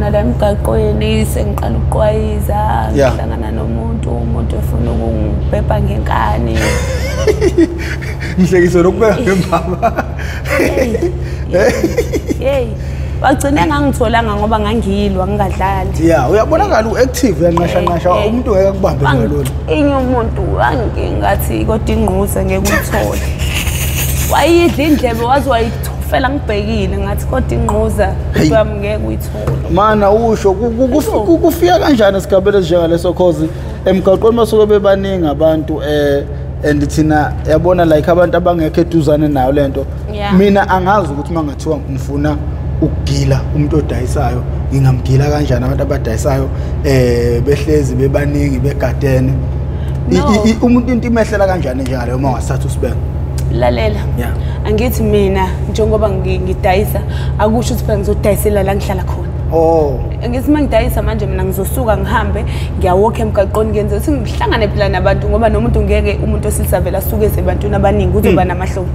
khona la emgaqweni sengiqala ukuqwayiza ngihlangana nomuntu efuna ukungibhebha ngenkani Ngihlekiso lokubeka ngembaba hey bagcina ngangitholanga ngoba ngangiyilwa ngingadlali uyabonakala uactive uyanqashanqasha umuntu ngeke akubambe ngalolu inye umuntu wangingathi kodwa ingquze ngeke uyithole wayidla indlebe wazi wayithufela ngibhekile ngathi kodwa ingquza wami ngeke uyithole mana usho kufika kanjani esigabeni esinjengaleso cause emgaqweni masuke bebaningi abantu and thina yabona like abantu abangekho eduzane nayo lento mina angazi ukuthi mangathiwa ngifuna ukugila umuntu odayisayo ngingamgila kanjani abantu abadayisayo behlezi bebaningi begadene umuntu into imehlela kanjani njalo uma wasathu usibeka lalela angithi mina njengoba ngidayisa akusho ukuthi phela ngizodayisela la ngihlala khona ngithi mangidayisa manje mina ngizosuka ngihambe ngiyawokha emgaqweni ngenze ukuthi ngihlangane phela nabantu ngoba nomuntu ngeke umuntu osilisa vela asuke ezebantwini abaningi uzoba namahloni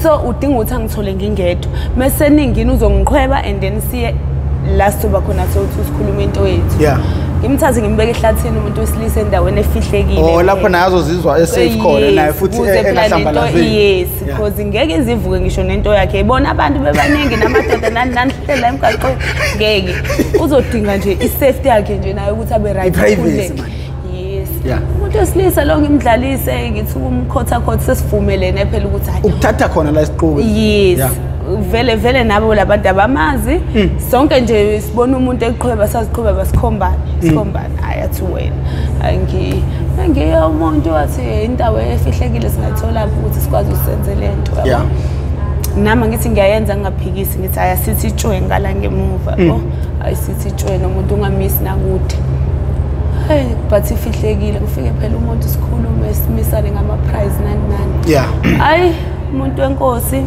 so udinga ukuthi angithole ngingedwa mase ningini uzongiqhweba and then siye la soba khona sokuthi sikhuluma into yethu ngimthathe ngimbeke ehlathini umuntu wesilisa endaweni efihlekile lapho naye azozizwa esafe khona naye futhi engahlambalazi yes because ngeke izivuke ngisho nento yakhe ibona abantu bebaningi namadoda nanihlela emgaqweni ngeke uzodinga nje isafety yakhe nje naye ukuthi abe right umuntu wesilisa lo ngimdlalise ngithi umkhotha sesivumelene phela ukuthi hayi ukuthatha khona la isiqobo vele nabo labantu abamazi sonke nje sibona umuntu eqhweba saziqhweba sikhombana ayathi wena ngiyo umuntu wathi indawo efihlekile singathola ukuthi sikwazi usenze lento nami ngithi ngiyayenza ngingaphikisi ngithi ayasithi itshwe ngala ngemuva ayisithi itshwe nomuntu ungamisi nakude but ifihlekile kufike phela umuntu sikhulume simisane ngama prize nani hayi umuntu wenkosi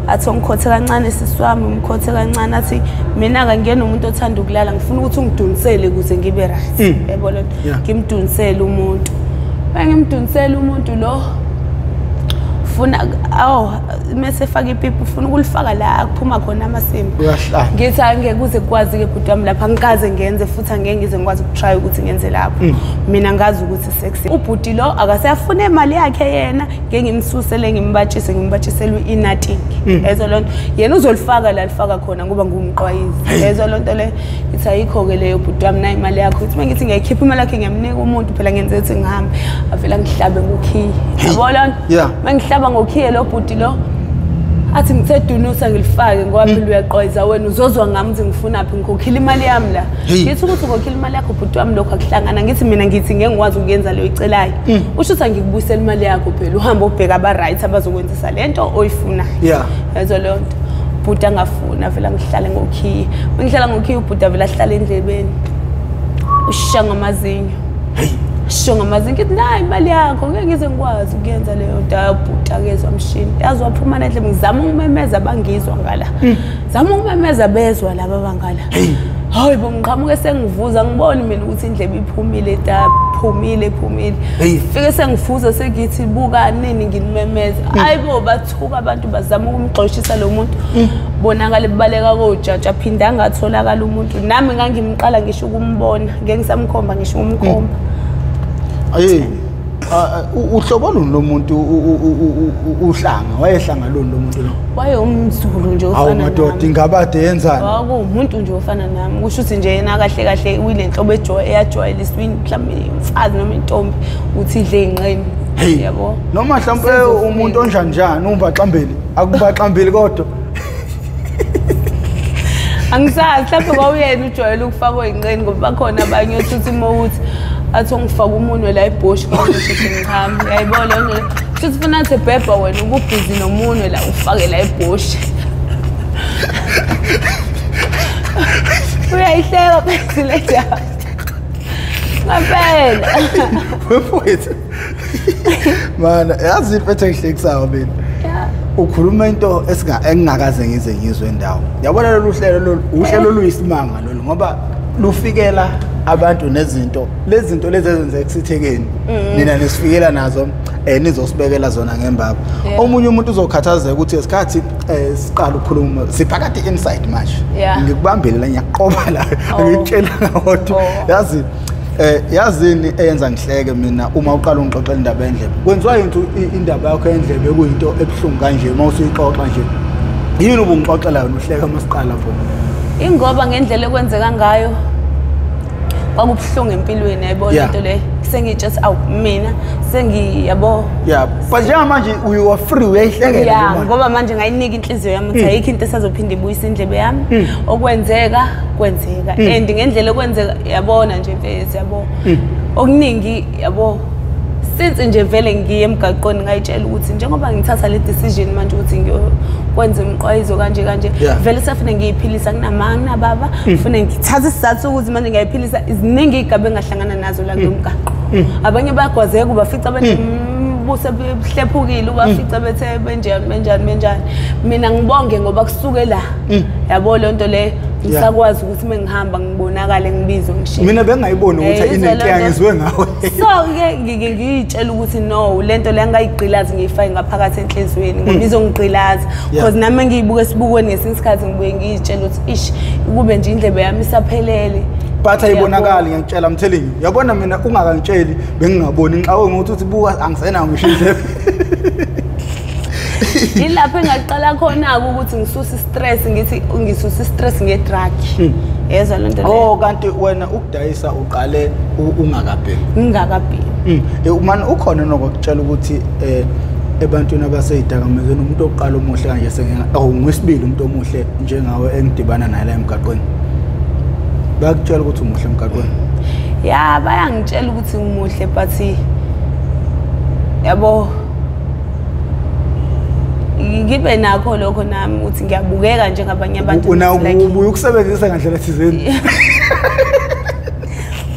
athi ngikhothe kancane siswami umkhothe kancane athi mina ngangena umuntu othanda ukulala ngifuna ukuthi ungidunisele ukuze ngibe right yabona ngimdunisele umuntu ngimdunisele umuntu lo ufuna mase faka ipipi ufuna ukulifaka la kuphuma khona amasimbi ngithi angeke kuze kwazi ke bhuti wami lapha ngikaze ngenze futhi angeke ngize ngikwazi ukutry ukuthi ngenze lapho mina ngazi ukuthi sexy ubhuti lo akasafuna imali yakhe yena ngeke ngimsusele ngimbatshisele inating ezo lonto yena uzolifaka la lifaka khona ngoba ngumqwayizi ezo lonto le ithi ayikho ke leyo bhuti wami na imali yakho uthi mengithi ngiyayikhipha imali yakhe ngiyamnika umuntu phela ngenze ukuthi ngihambe avela ngihlabe ngokhiye yabona mangihlaba ngokhiye lo bhuti lo athi ngithe dunusa ngilifake ngoba phela uyaqoyiza wena uzozwa ngami ukuthi ngifuna phi ngikhokhile imali yami la ngithi ukuthi ukhokhile imali yakho bhuti wami lokho akuhlangana ngithi mina ngithi ngeke ngikwazi ukuyenza leyo icelayo usho ukuthi ngikubuyisela imali yakho phela uhamba ubheka aba right abazokwenzisa lento oyifunayo yazo lonto bhuti angafuna vela ngihlale ngokhiye ngihlala ngokhiye ubhuti vela ahlala endlebeni ushanga amazinyo shonga amazinyo ngithi nayi imali yakho ngeke ngize ngikwazi ukuyenza leyo nto bhuti akezwa mshini yazi waphuma endlebe ngizama ukumemeza bangizwa ngala zama ukumemeza bezwa laba bangala hayi bongiqhamuke sengivuza ngibona mina ukuthi indlebe iphumile phumile fike sengifuza sengithi buka nini nginimemeza hayibo bathuka abantu bazama ukumxoshisa lo muntu bonakala ebaleka kojaji aphinda angatholakala umuntu nami ngangimqala ngisho ukumbona ngeke ngisamkhomba ngisho umkhomba uhlobo lomuntu uhlanga wayehlanga lo muntu lo wayomzulu nje ofana nami madoda ingabade yenzani umuntu nje ofana nami kusho ukuthi nje yena kahle uyile nhlobo eyajwayela iswini mhlawumbe umfazi noma intombi uthi idle inqeni yabo noma mhlawumbe umuntu onjanjani umbaxambeli akubaxambeli kodwa angisazi mhlawumbe kwawuyena ujwayele ukufakwa inqeni ngoba bakhona abanye othi ukuthi athi ngifaka umunwe la eBush ngisho ngichama yayibona yonke futhi ufuna athi bhebha wena ububhizi nomunwe la ufake la eBush uyayihleka phezu le jaha ngapela wefowethu mana yazi impethe ngihlekisayo mina ukhuluma into engingakaze ngize ngizwe endawo yabona lolu uhlelo oluyisimanga lolu ngoba lufikela abantu nezinto lezi zinto lezi ezenzeka esithekeni nina nisifikela nazo nizosibekela zona ngembaba omunye umuntu uzokhathazeka ukuthi esikhathi siqala ukukhuluma siphakathi inside manje ngikubambele la ngiyaqoba la ngikutshela ngawo yazi yazini eyenza ngihleke mina uma uqala ungixoxela indaba endlebe kwenziwa into indaba yakho endlebe kuyinto ebuhlungu kanje uma usuyixoxa nje yini ubungixoxela yona uhleka masiqala pho ingoba ngendlela ekwenzeka ngayo kwakubuhlungu empilweni yayibona into le sengithi awu mina sengiyabo but njengamanje you are free uyayihlekela ngoba manje ngayinika inhliziyo yami ukuthi ayikho into esazophinda ibuyisa indlebe yami okwenzeka kwenzeka and ngendlela ekwenzeka yabona nje mfethu yabo okuningi yabo since nje vele ngiye emgaqweni ngayitshela ukuthi njengoba ngithatha le decision manje ukuthi ngiyokwenza umqwayizo kanje vele safuna ngiyiphilisa kunamanga baba ufuna ngithatha isizathu ukuthi manje ngiyayiphilisa iziningi igabe engahlangana nazo la ngomgaqo abanye bayagwazeka ubafica abantu buse behlephukile ubafica bethe benjani mina ngibonge ngoba kusuke la yabo le nto le ngisakwazi ukuthi mengihamba ngibonakale ngibizwe ngishiya mina bengayiboni ukuthi inenkinga ngizwe ngawe so ke ngiyitshela ukuthi no lento le angayigqilazi ngiyifake ngaphakathi enhlizweni ngoba izongigqilaza because nami ngiyibuka esibukweni ngesinye isikhathi ngibuye ngiyitshela ukuthi ish kube nje indlebe yami isaphelele but ayibonakali ngiyakutshela I'm telling you yabona mina ungakangitsheli bengingaboni nxawe ngokuthi buka angisena ngisho indlebe ilapho engaqala khona ukuthi ngisusa stress ngithi ngisusa stress ngedrug yezwa le nto le kanti wena ukudayisa uqale ngingakabheki man ukhona nokutshela ukuthi ebantwini abaseyidakamizweni umuntu oqala omuhle kanje ngwesibili umuntu omuhle njengawe engidibana naye la emgaqweni bakutshela ukuthi umuhle emgaqweni bayangitshela ukuthi umuhle but yabo ngibe nakho lokho nami ukuthi ngiyabukeka njengabanye abantu ubuye ukusebenzisa ngandlela thizeni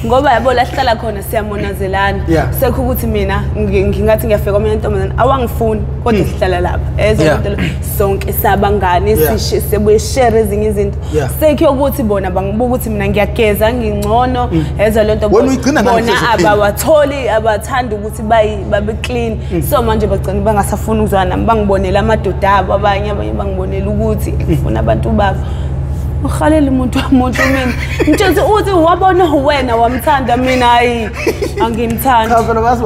ngoba yabo la sihlala khona siyamonazelana sekho ukuthi mina ngingathi ngiyafeka omunye intombazane awangifuni kodwa sihlala lapha ezonto sonke sabangani sibuye share ezinye izinto sekho ukuthi bona bangibuka ukuthi mina ngiyageza ngingcono ezwa lento bona abawatholi abathanda ukuthi babe clean so manje bagcina bangasafuni ukuzwana nami bangibonela amadoda abo abanye bangibonela ukuthi ngifuna abantu babo ukhalela umuntu wamuntu mina ngitshela uthi wabona wena wamthanda mina hayi angimthanda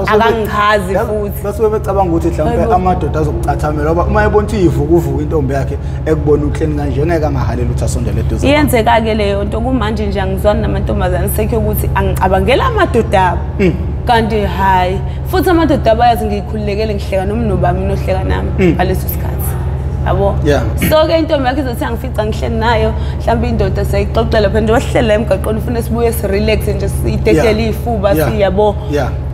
akangikhazi futhi basuke becabanga ukuthi mhlawumbe amadoda azokucathamela ngoba uma ebona ukuthi ivukuvuka intombi yakhe ekubona uhleni kanje ngeke angahalela ukuthi asondele eduze iyenzeka ke leyo nto kumanje nje angizwani namantombazane sekho ukuthi angicabangela amadoda kanti hayi futhi amadoda bayazi ngikhululekele ngihleka nomnuba mina ohleka nami ngaleso sikhathi yabo so ke intombi yakhe izothi angifica ngihleli nayo mhlawumbe indoda sayixoxela phela nje wahlela emgaqweni ufuna sibuye si-relax nje siyitekele ifuba siyabo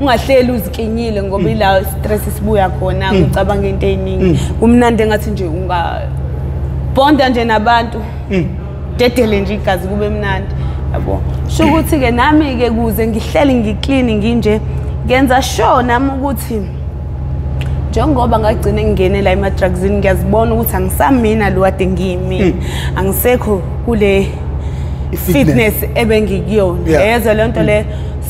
ungahleli uzikinyile ngoba ila stress sibuya khona ucabanga into eziningi kumnandi engathi nje ungabonda nje nabantu dedele nje igazi kube mnandi yabo sho ukuthi ke nami ke kuze ngihleli ngiclean nginje ngenza sure nami ukuthi njengoba ngagcina ngingene la ema-drugsini ngiyazibona ukuthi angisamina lo kade ngiyimi angisekho kule fitness ebengikuyona yezwa le nto le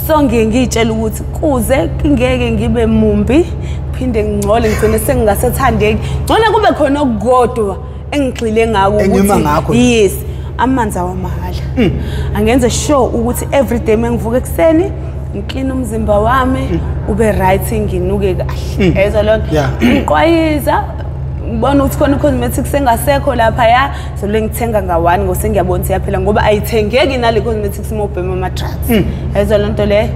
so ngiyitshela ukuthi kuze ngeke ngibe mumbi phinde ngingcole ngigcine sengingasethandeki ngcona kube khona okukodwa engigxile ngako ukuthi yes amanzi awamahhala angenze sure ukuthi everyday mengivuka ekseni ngiclean umzimba wami ube right nginuke kahle yezwa lonto ngiqwayiza ngibona ukuthi khona cosmetics sengasekho lapha so le ngithenga nga1 ngose ngiyabona siyaphela ngoba ayithengeki nale cosmetics mobhema ama-drugs yezwa lonto le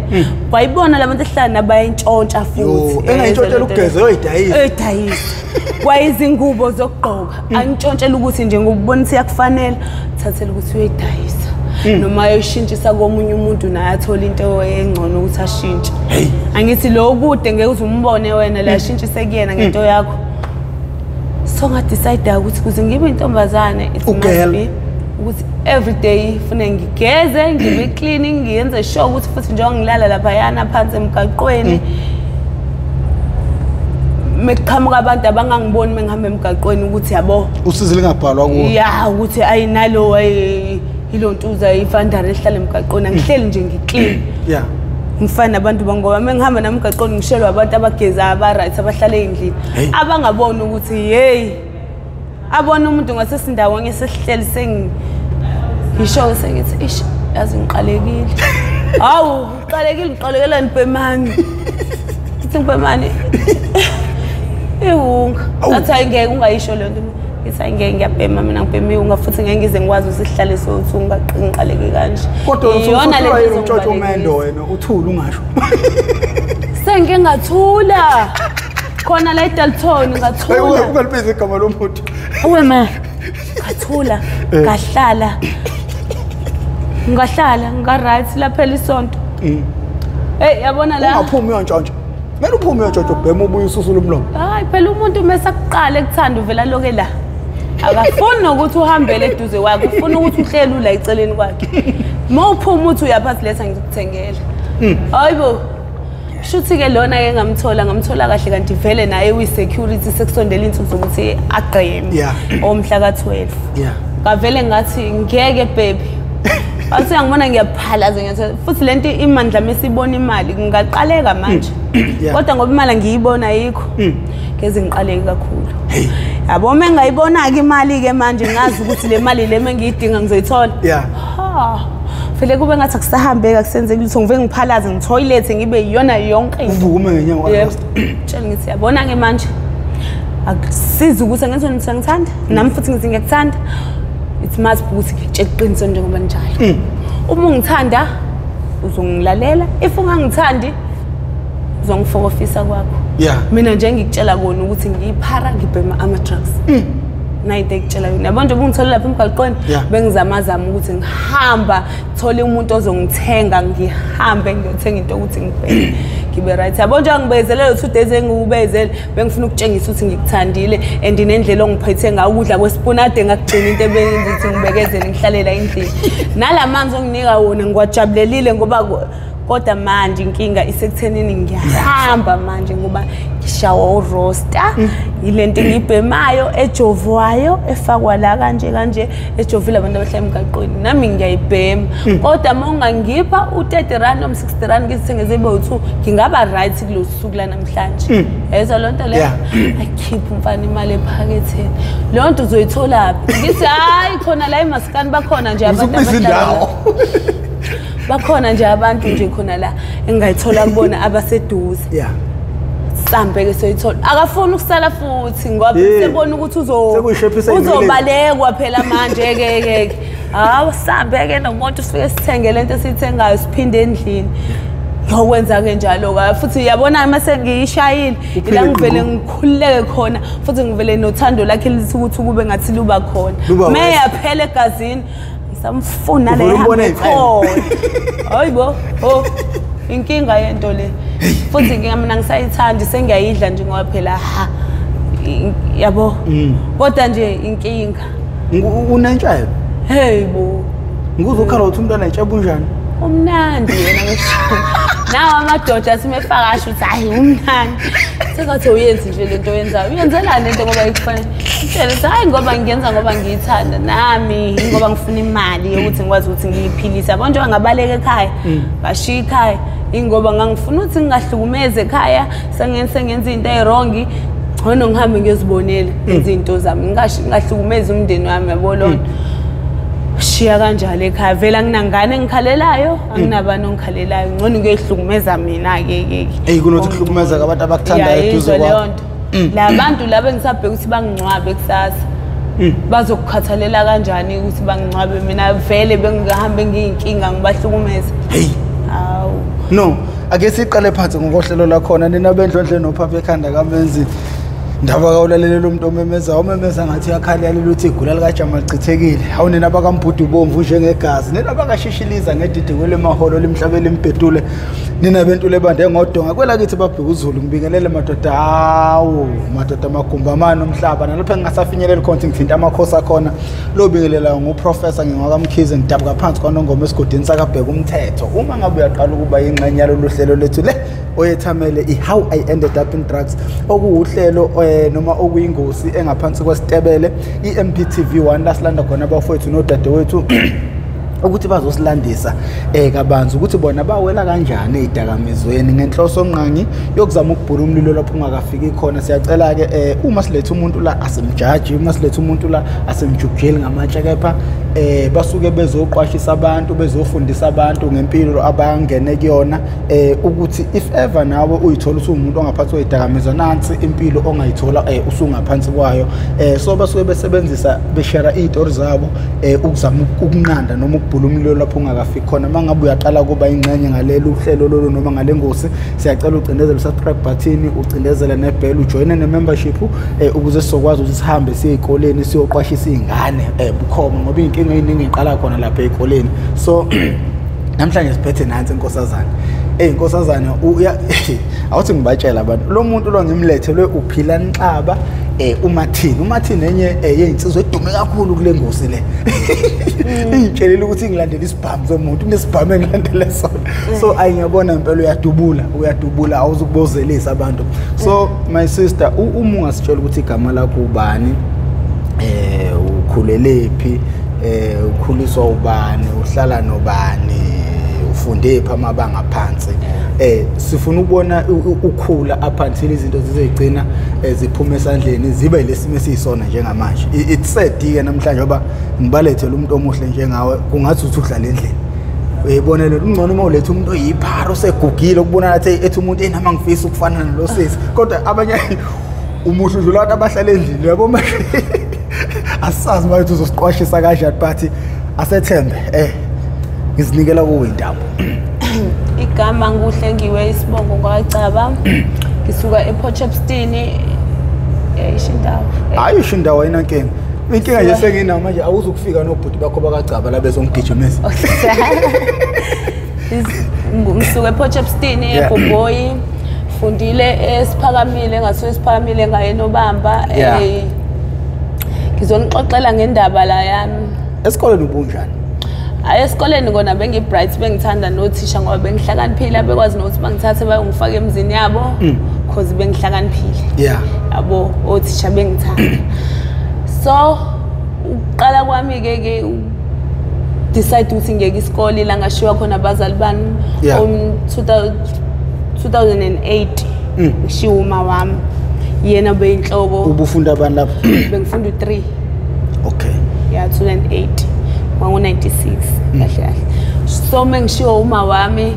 kwayibona labantu ehlala nabayintshontsha futhi engayintshontshela ukugeza eyidayisa kwayizingubo zokugqoka angitshontshela ukuthi nje ngokubona ukuthi yakufanele thathela ukuthi uyidayisa noma ayishintshisa komunye umuntu naye athola into engcono ukuthi ashintshe angithi lo kude ngeke uze umbone wena la ashintshise kuyena ngento yakho so ngadecide ukuthi kuze ngibe intombazane it must be ukuthi every day fune ngigeze ngibe clean ngiyenze sure ukuthi futhi njengoba ngilala lapha yana phansi emgaqweni mekuqhamuka abantu abangangiboni mengihamba emgaqweni ukuthi yabo usize lingabhalwa kuwo ukuthi ayinalo ilo ntuza ifandara ehlala emgaqweni angihleli nje ngiclean ngifana nabantu bangoba mengihamba namgaqoni ngishelwa abantu abageza aba-right abahlala ey'ndlini abangaboni ukuthi hey abona umuntu ngasesindawonye sesihleli ngisho sengithi ish yazi ngiqalekile hawu ngiqalekela nibhemani ngithi ngibhemani ihunga athi ayingeke ungayisho le nto ngithi ayingeke ngiyabhema mina ngibheme ihunga futhi ngeke ngize ngikwazi usihlale sothi ngiqaleke kanje kodwa iyona le nto umtshotho umendo wena uthula ungasho sengike ngathula khona la eDalton ngathula ungalibiza igama lomuntu wema ngathula ngahlala nga-right laphela isonto hey yabona la ungaphumi uyantshontsha kumele uphume uyantshontsha ubhema ubuye ususula umlomo hayi phela umuntu mesaqala ekuthanda uvela loke la akafuni nokuthi uhambele eduze kwakhe ufuna ukuthi uhlele ula eceleni kwakhe uma uphuma uthi uyaphathi letha ngikuthengela hayibo shuthi-ke lona-ke ngamthola kahle kanti vele naye uyi-security sekusondela insuku zokuthi agqeme omhla ka-12 ngavele ngathi ngeke baby athi angibona ngiyaphalaza ngiyathi futhi lento imandla mesibona imali ngingaqaleka manje kodwa ngoba imali ngiyibona ayikho ngeze ngiqaleke kakhulu yabo mengayibona-ke imali-ke manje ngazi ukuthi le mali le mengiyidinga ngizoyithola vele kube ngathi akusahambeka kusenzeki lutho ngive ngiphalaze ngithoyilethe ngibe yiyona yonke uvume ngenyawo tshela ngithi yabona-ke manje akusizi ukuthi angenzi ngithi angithanda nami futhi ngithi ngiyakuthanda it must be ukuthi ngitshela iqiniso njengoba njalo uma ungithanda uzongilalela if ungangithandi uzongifokofisa kwakho mina nje ngikutshela kona ukuthi ngiyiphara ngibhema ama-drugs nayinto ekutshela yona yabo nje bungithole lapha emgaqweni bengizamazama ukuthi ngihamba thole umuntu ozongithenga ngihambe ngiyothenga into ukuthi ngibheke ngibe right yabo nje angibezelele 2 days engiwubezele bengifuna ukutshengisa ukuthi ngikuthandile and nendlela ongiphethe ngayo ukudla kwesipunade ngakugcina into ebenza ukuthi ngibekezele ngihlalela endlini nalamanzi onginika wona ngiwajabulelile ngoba kodwa manje inkinga isekuthenini ngiyahamba manje ngoba ngishawa uroster ilento ngibhemayo ejovwayo efakwa la kanje ejovile abantu abahlala emgaqweni nami ngiyayibhema kodwa uma ungangipha u30 rand noma 60 rand ngizithengeze ibe2 ngingaba right kulo suku la namhlanje yezwa lonto le akhipha umfana imali ephaketheni lonto uzoyithola phi ngithi hayi khona la emaskani bakhona nje abantu abahlala bakhona nje abantu nje khona la engayithola kubona abaseduze sambe-ke soyithola akafuni ukusala futhi ngoba sebona ukuthi uzobalekwa phela manje-ke hawu sambe-ke nomuntu sifike sithenge lento esiyithengayo siphinde endlini yokwenza-ke njalo-ke futhi yabona mase ngiyishayile ila ngivele ngikhululeke khona futhi ngivele nothando lakhe lithi ukuthi kube ngathi luba khona meyaphela egazini samfuna le khona hayibo inkinga yento le futhi mina ngisayithandi sengiyayidla nje ngoba phela yabo kodwa nje inkinga unentshayo heyibo nguzokhala uthi umntwana ayitshabu njani umnandi yena ngisho nawo amadoda simefaka asho ukuthi hayi umnandi sekathi uyenzi nje lento oyenzayo uyenzelani lento ngoba ikufanele utshela hayi ngoba ngiyenza ngoba ngiyithanda nami ngoba ngifuna imali yokuthi ngikwazi ukuthi ngiyiphilise yabo nje ngabaleka ekhaya bashiya ekhaya ingoba ngangifuna ukuthi ngingahlukumeze ekhaya sengenza into erongi ngcono ngihambe ngiyozibonela izinto zami ngingahlukumezi umndeni wami yabo lonto shiya kanjalo ekhaya vela nginangane engikhalelayo anginabani ongikhalelayo ngcono ngiyihlukumeza mina-ke kunothi kuhlukumeza abantu abakuthandayo eduze kwakho la bantu laba engisabheka ukuthi bangingcwabe kusasa bazokukhathalela kanjani ukuthi bangingcwabe mina vele bengihambe ngiyinkinga ngibahlukumeza hawu no ake siqale phansi ngokohlelo lakhona nina bendlondle nophapha ekhanda kamenzi ndaba kawulalele lo muntu omemeza ngathi yakhalala uthi igula likaJamal chithekile hawu nina bakambhudu bomvu njengegazi nina bakashishiliza ngedide kwele maholo limhlabele impedule nina bentu lebande ngodonga kwela kithi babheka uZulu ngibingelele madoda hawo madoda amagumba amano umhlaba nalapha ngingasafinyelela khona ngithinta amakhosi akhona lo bingelela nguprofessor ngingakamkhize ngidabuka phansi kwaNongoma esigodini sakabheka umthetho uma ngabe uyaqala ukuba ingxenye yalo hlelo lethu le oyethamele how I ended up in drugs okuuhlelo noma okuyingozi engaphansi kwesitebele iMP TV1 lasilanda khona abafowethu nodadewethu ukuthi bazosilandisa kabanzi ukuthi bona bawela kanjani ezidakamizweni ngenhloso onqangi yokuzama ukubhula umlilo lapho ungakafiki khona. Siyacela ke uma silethe umuntu la asemjaji, uma silethe umuntu la asemjukjeli ngamatshe, kepha basuke bezoqwashisa abantu, bezofundisa abantu ngempilo abangene kuyona, ukuthi if ever nawe uyithola ukuthi umuntu ongaphansi kwezidakamizwa, nansi impilo ongayithola usungaphansi kwayo. So basuke besebenzisa beshare izitori zabo ukuzama ukunqanda noma ukubhula umlilo lapho ungakafiki khona. Mangabe uyaqala kuba ingxenye ngalelo uhlelo lolo noma ngale ngosi, siyacela ucindezele subscribe button, ucindezele nebell, ujoine ne-membership ukuze sizokwazi ukuthi sihambe siye ezikoleni siyoqwashisa izingane bukhoma, ngoba inkinga eyiningi iqala khona lapha ezikoleni. So namhlanje siphethe nansi inkosazana. Inkosazana awuthi ngibatshela abantu lo muntu lo ngimlethelwe uphila Nxaba uMathini enye yezinsizwa edume kakhulu kule ngosi le. Ngitshelile ukuthi ngilandela isibhamu somuntu, kunesibhamu engilandele sona. So ayingiyabona impela uyadubula awuzukubozelisa abantu. So my sister, uma ungasitshela ukuthi igama lakho ubani, ukhulelephi, ukhuliswa ubani, uhlala nobani, ufunde pha amabanga phansi, sifuna ukubona ukhula up until izinto zizegcina ziphuma esandleni zibe lesimo esiyisona njengamanje. It's sad ke namhlanje ngoba ngibalethele umuntu omuhle njengawe, kungathi uthi uhlala endlini. Uyibonele ungcono uma ulethe umuntu oyipharo segugile ukubona nathi ethi umuntu enama ngifisa ukufana nalo sisi, kodwa abanye umuhle nje labantu abahlala endlini yabo manje. Asazi ukuthi uzosiqwashisa kanjani, but asethembe ngizinikela kuwe intambo. Igama nguhlengiwe isibongo kwacaba, ngisuka ePortchepstein ishindawo. Hayi ishindawo ayinankinga. Inkinga nje senginayo manje awuzukufika nobhuti bakho bakacaba la bezongigijimisa. Ngisuka ePortchepstein eBoboyi, fundile esiphakamile ngaso esiphakamile ngaye noBamba. Ngizonixoxela ngendaba la yami. Esikoleni ubunjani? Esikoleni ngona bengibright, bengithanda nothisha ngoba bengihlakaniphile, bekwazi nokuthi bangithathe bayongifaka emzini yabo because bengihlakaniphile. Yabo othisha bengithanda. So uqala kwami ke decide ukuthi ngeke isikole la ngashiwa khona abazali bami 2008 ngishiwa uma wami, yena beyinhloko. Ubufunda bani lapho? Bengifunda u3. Okay. 2008 ngo-96 kahle. So mengishiwa uma wami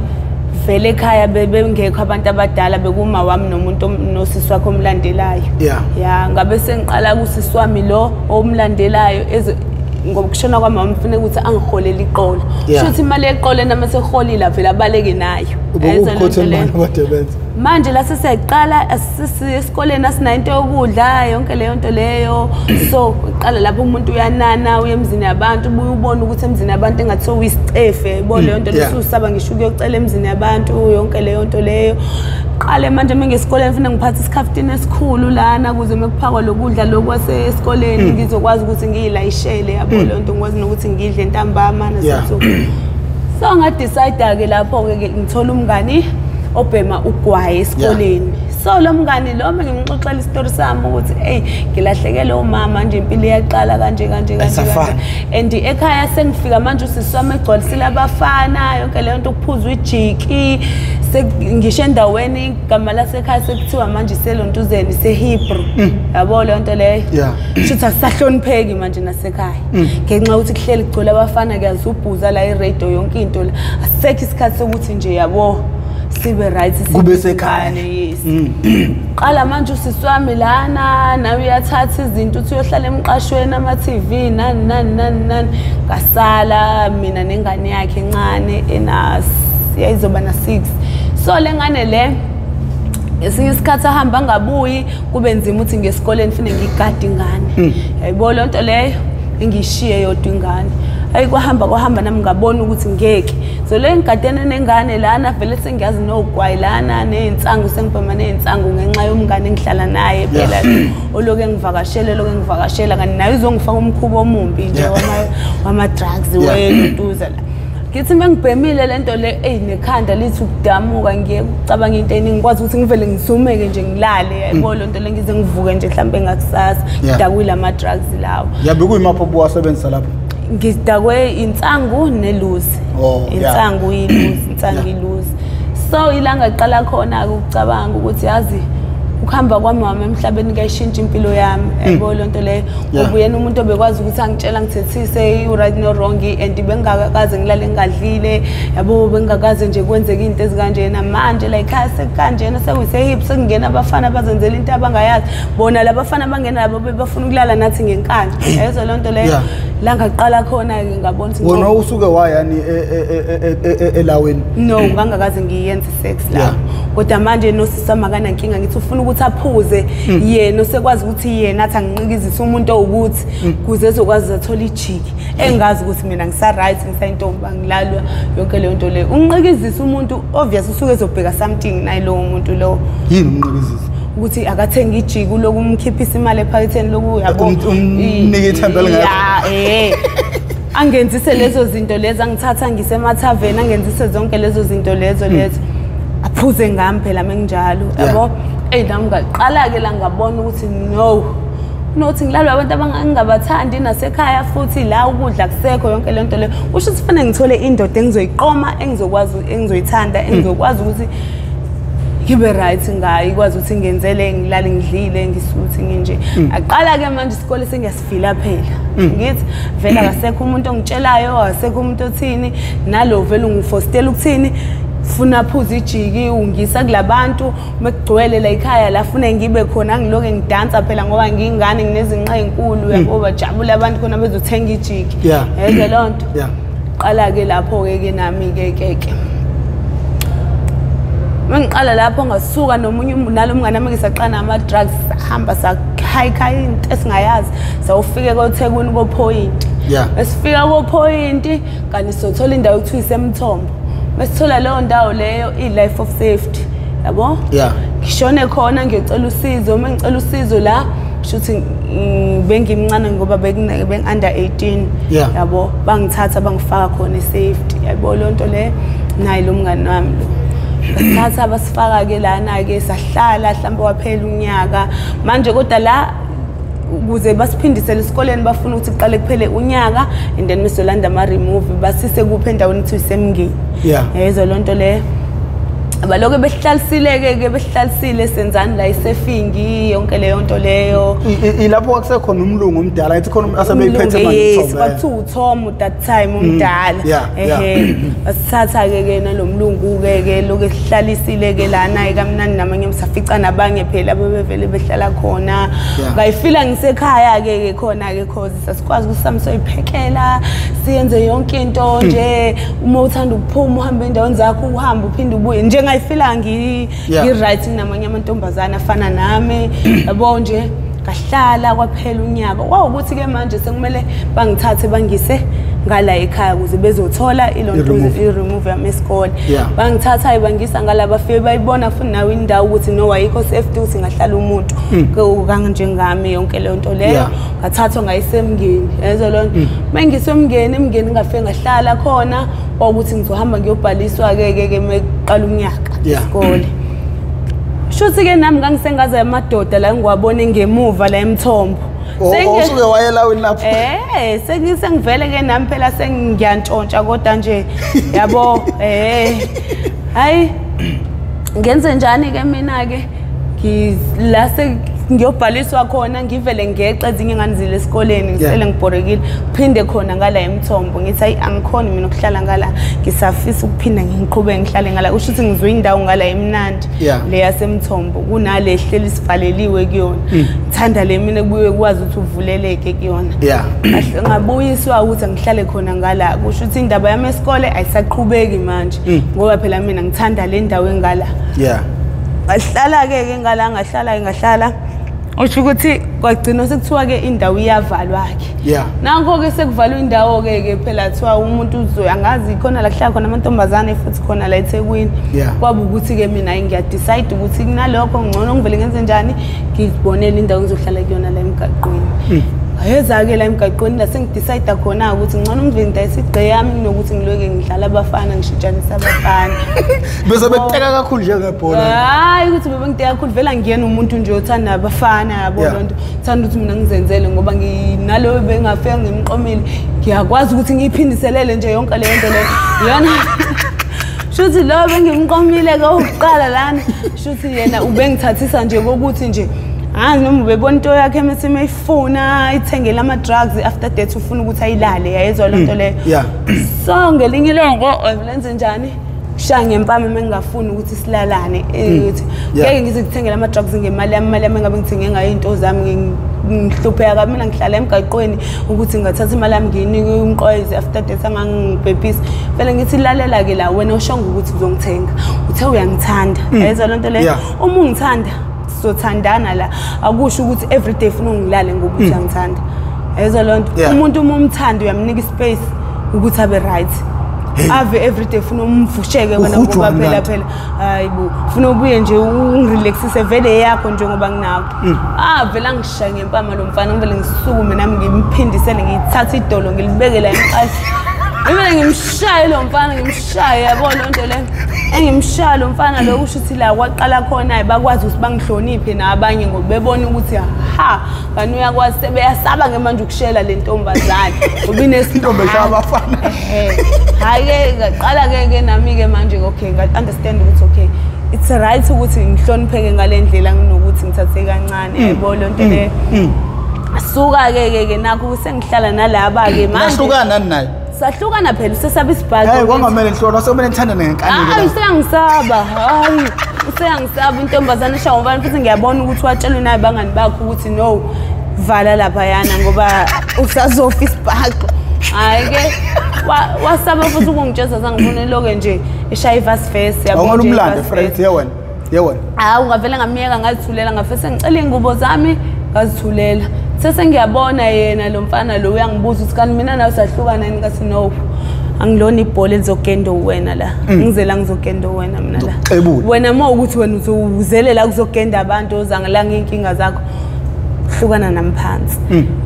vele ekhaya bebengekho abantu abadala, bekuma wami nomuntu nosisi wakhe omlandelayo. Ngabe sengiqala kusisi wami lo omlandelayo ngokushona kwami mfune ukuthi angiholele iqolo. Shuthi imali yeqolo nami seholile vele abaleke nayo. Manje la sesiqala asisiye esikoleni asina into yokudla yonke leyo nto leyo. So uqala lapho umuntu uyanana uye emzini yabantu, ubuye ubone ukuthi emzini yabantu engathi uyisicefe, yabo leyo nto lesusaba ngisho ukuyocela emzini yabantu yonke leyo nto leyo. Qale manje ngesikoleni mfuna ngiphathe isikhaftini esikhulu lana kuze mekuphakwa lokudla lokwase esikoleni ngizokwazi ukuthi ngiyilayishele, yabo leyo nto ngikwazi nokuthi ngidle ntambama nasensuku. So ngadecide ke lapho ke ngithola umngani obhema ugwaye esikoleni. So lo mngani lo ngimxoxela istory sami ukuthi ngilahlekele umama nje impilo iyaqala kanje. And ekhaya sengifika manje usisi wami egcolisile abafana yonke leyo nto, ukuphuza ijiki, ngisho endaweni igama lasekhaya sekuthiwa manje selontuzeni seHebrew, yabo leyo nto leyo. Shuthi asisahlonipheki manje nasekhaya ngenxa ukuthi kuhleli kugcwele abafana, kuyazubhuza la iradio yonke into la, asisekho isikhathi sokuthi nje yabo sibe right kube sekhaya. Qala manje usisi wami lana nawe uyathatha izinto uthi uyohlala emqashweni ama-TV nani ngasala mina nengane yakhe encane yayizoba na6. So le ngane le esinye isikhathi ahamba ngabuyi kube nzima ukuthi ngesikoleni mfune ngigade ingane, yayibo le nto leyo engiyishiye yodwa ingane. Kwahamba nami ngabona ukuthi ngeke. So le ngigadene nengane lana vele sengiyazi nogwayi lana ney'nsangu, sengibhema ney'nsangu ngenxa yomngane engihlala naye phela oloke ngivakashela kanti naye uzongifaka umkhuba omumbi nje wama-drugs weduza la. Ngithi mengibhemile le nto le nekhanda lithi ukudamuka, ngiyeke ukucabanga into eningi, ngikwazi ukuthi ngivele ngizumeke nje ngilale, yabo le nto le ngize ngivuke nje mhlawumbe ngakusasa ngidakwile ama-drugs lawo. Yabe kuyimaphi obuwasebenzisa lapho? ngidakwe insangu neluzi. Insangu iluzi, insangu iluzi. So ilanga iqala khona ukucabanga ukuthi yazi ukuhamba kwamama emhlabeni kayishintsha impilo yami. Yabo lonto leyo. Ubuyena umuntu obekwazi ukuthi angitshela ngithethise right no wrong and bengakaze ngilale ngadlile. Yabo bengakaze nje kwenzeka izinto ezikanjena manje la ekhaya sekanjena sekuyisehip sekungena abafana bazenzela into abangayazi. Bona labafana bangena labo bebafuna ukulala nathi ngenkanje. Yazo lonto leyo. Langa iqala khona ke ngabona ukuthi wona usuke wayani elaweni. No ngangakaze ngiyenze sex la. Kodwa manje nosisa makana inkinga ngithi ufuna ukuthi aphuze yena osekwazi ukuthi yena athi angiqikizisa umuntu owukuthi kuze ezokwazi athola ijiki engazi ukuthi mina ngisa right ngisayintombi angilalwa yonke leyo nto leyo. Ungiqikizisa umuntu obvious usuke ezobheka something naye lo muntu lo. Yini ungiqikizisa? Ukuthi akathenga ijiki lokumkhiphisa imali ephaketheni loku yabo umnike ithemba lengakho. Angenzise lezo zinto lezo angithatha ngise emathaveni angenzise zonke lezo zinto lezo aphuze ngami phela menginjalo yabo. Nami ngaqala ke la ngabona ukuthi no nothi ngilalwa abantu abangabathandi nasekhaya futhi la ukudla kusekho yonke lento le. Usho ukuthi fanele ngithole indoda engizoyiqoma engizokwazi engizoyithanda engizokwazi ukuthi ngibe right ngayo ikwazi ukuthi ngenzele ngilale ngidlile ngisuthi nginje. Aqala ke manje isikole sengiyasifila phela. Ngithi vele akasekho umuntu ongitshelayo akasekho umuntu othini nalo vele ungifostela ukuthini funa phuza ijiki ungisa kulabantu mekugcwele la ekhaya la funa ngibe khona ngiloke ngidansa phela ngoba ngingane nginezinqa ezinkulu yabo bajabula abantu khona bezothenga ijiki. Yeke lonto. Qala ke lapho ke nami ke mangiqala lapho ngasuka nomunye nalomngane nami ngisaqana ama drugs hamba sakhaya into esingayazi sawufike koThekwini ko point. Esifika ko point kanti sothola indawo ekuthiwa isemthombo. Mesithola leyo ndawo leyo i-life of safety yabo. Ngishone khona ngicela usizo mengicela usizo la shuthi bengimncane ngoba beng under 18 yabo bangithatha bangifaka khona e-safety yabo lonto le nayi lo mngane wami lo. Basithatha basifaka ke lana ke sahlala mhlawumbe waphela unyaka manje kodwa la ukuze basiphindisele esikoleni bafuna ukuthi iqale kuphele unyaka and then mesolanda ama remove basise kuphe endaweni ethi isemngeni. Yezo lonto le abaloke behlalisile ke behlalisile senzani la isefingi yonke leyo nto leyo. Ilapho kwakusekhona umlungu omdala ethi khona asebeyiphethe manje uThomo. Bathu uThomo that time umdala. Basithatha ke nalomlungu ke loke sihlalisile ke lana ekamnani namanye msafica nabanye phela bebevele behlala khona. Ngayifila ngisekhaya ke khona ke cause sasikwazi ukuthi samsoyiphekela siyenze yonke into nje uma uthanda ukuphuma uhambe endaweni zakho uhambe uphinde ubuye nje ngayifila ngi-right namanye amantombazana afana nami yabo nje kahlala kwaphela unyaka wawukuthi ke manje sekumele bangithathe bangise ngala ekhaya ukuze bezothola ilonto i-remove yami esikole. Bangithatha ibangisa ngala bafike bayibona futhi nawe indawo ukuthi no wayikho safety ukuthi ngahlala umuntu kanjengami yonke leyo nto leyo ngathathwa ngayisemngeni yezo lonto mengisemngeni emngeni ngafike ngahlala khona ukuthi ngizohamba ngiyobhaliswa ke meqala unyaka esikole. Shuthi ke nami ngangisengaza amadoda la ngiwabone ngemuva la emthombo. Usuke wayelaweni lapho. Sengivele ke nami phela sengiyantshontsha kodwa nje yabo hayi ngenze njani ke mina ke ngilase ngiyobhaliswa khona ngivele ngeqe ezinye nganizile esikoleni ngisele ngibhorekile phinde khona ngala emthombo ngithi hayi angikhona mina ukuhlala ngala ngisafisa ukuphinda ngiqhubeke ngihlale ngala usho ukuthi ngizwe indawo ngala emnandi le yasemthombo kunale hleli sivaleliwe kuyona ngithanda le mina kubuye kwazi ukuthi uvuleleke kuyona ngabuyiswa ukuthi ngihlale khona ngala kusho ukuthi indaba yami esikole ayisaqhubeki manje ngoba phela mina ngithanda le ndawo engala ngahlala ke ngahlala usho ukuthi kwagcina sekuthiwa ke indawo iyavalwa ke nanko ke sekuvalwa indawo ke phela thiwa umuntu uzoya ngazi khona la kuhlala khona amantombazane futhi khona la eThekwini kwaba ukuthi ke mina ngiya decide ukuthi kunalokho ngcono ngivele ngenze njani ngizibonela indawo ngizohlala kuyona la emgaqweni Yeza-ke la emgaqweni la sengidecide khona ukuthi ngcono ngivele ngidayisa igqe yami kunokuthi ngiloke ngidlala abafana ngishintshanisa abafana. Bese bekuteka kakhulu njengebhola. Hayi ukuthi bebengiteka kakhulu vela ngiyena umuntu nje othanda abafana yabo lonto. Uthanda ukuthi mina ngizenzele ngoba nginalo bengafika ngimqomile. Ngiyakwazi ukuthi ngiyiphindiselele nje yonke le nto le. Yona shuthi lo bengimqomile kokuqala lana. Shuthi yena ubengithathisa nje kokuthi nje noma ubebona into yakhe emese mayifuna ithengele ama drugs after that ufuna ukuthi ayilale yayezwa lonto leyo. So ngelinye ilongo lenze njani? Kusha ngempama mengingafuni ukuthi silalane ukuthi ngeke ngize ngithengele ama drugs ngemali yami engabe ngithenge ngayo into zami ngihlupheka kabi mina ngihlala emgaqweni ukuthi ngathatha imali yami nginike umqoyizi after that angangibhebhisa vele ngithi lalela ke la wena ushonga ukuthi uzongithenga uthe uyangithanda yayezwa lonto leyo uma ungithanda sothandana la akusho ukuthi everyday ufuna ungilale ngoba uthi angithanda yayezwa lonto umuntu uma umthanda uyamnika ispace ukuthi abe right ave everyday ufuna umvusheke wena ngoba phela hayibo ufuna ubuye nje ungirelaxise vele yakho njengoba nginawo vela ngishaya ngempama lo mfana ngivele ngisukume nami ngimphindisele ngithatha idolo ngilibeke la emqazi ngivele ngimshaye lo mfana ngimshaye yabo lonto le engimshaya lo mfana lo kusho ukuthi la kwaqala khona bakwazi ukuthi bangihloniphe nabanye ngoba bebona ukuthi kanti uyakwazi sebeyasaba ngemanje ukushela le ntombazane ngoba inesintombe sabafana hayi ngaqala ke nami ke manje okay nga understand ukuthi okay it's right ukuthi ngihlonipheke ngalendlela nginokuthi ngithathe kancane yabo lonto le asuka ke nakho sengihlala nalaba ke manje ahlukana nani naye sahlukana phela usesaba isibhaqo hey kwangamele nhlolo sekumele nithandane ngenkani hayi useyangisaba hayi useyangisaba intombazane esha ngoba futhi ngiyabona ukuthi watshelwe naye bangani bakho ukuthi no vala lapha yana ngoba usazofa isibhaqo hayi ke wasaba futhi ukungitsheza zangifuna loke nje eshaya ivasi face yabo nje umlando friend yewena ungavela ngamiyeka ngazithulela ngafese ngicela ingubo zami ngazithulela sese ngiyabona yena lo mfana lo uyangibuza ukuthi kanti mina nawe sahlukana yini ngathi no angilona ibhola elizogendo wena la ngizela ngizogendo wena mina la wena uma ukuthi wena uzozelela kuzogenda abantu ozangelanga inkinga zakho hlukana namphansi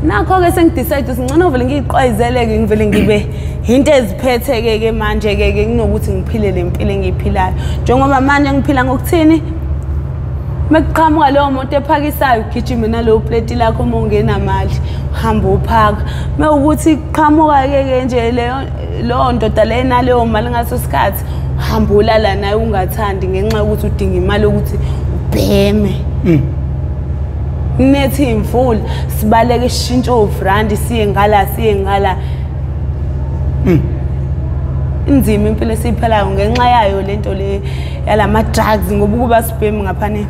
nakho ke sengidecide ukuthi ngcono vele ngiyiqwayizeleke ngivele ngibe into eziphethe ke manje ke nginokuthi ngiphile lempilo engiyiphilayo njengoba manje ngiphila ngokuthini mekuqhamuka leyo moto ephakisayo ugijime nalowo plate lakho uma ungena mali uhamba uphaka mewukuthi qhamuka ke nje leyo ndoda le naleyo mali ngaso sikhathi uhamba ulala naye ungathandi ngenxa yokuthi udinga imali ukuthi ubheme nethi imvula sibaleke sishintshe ovrandi siye ngala inzima impilo esiphelayo ngenxa yayo lento le yalama drugs ngoba kuba sibhemi ngaphane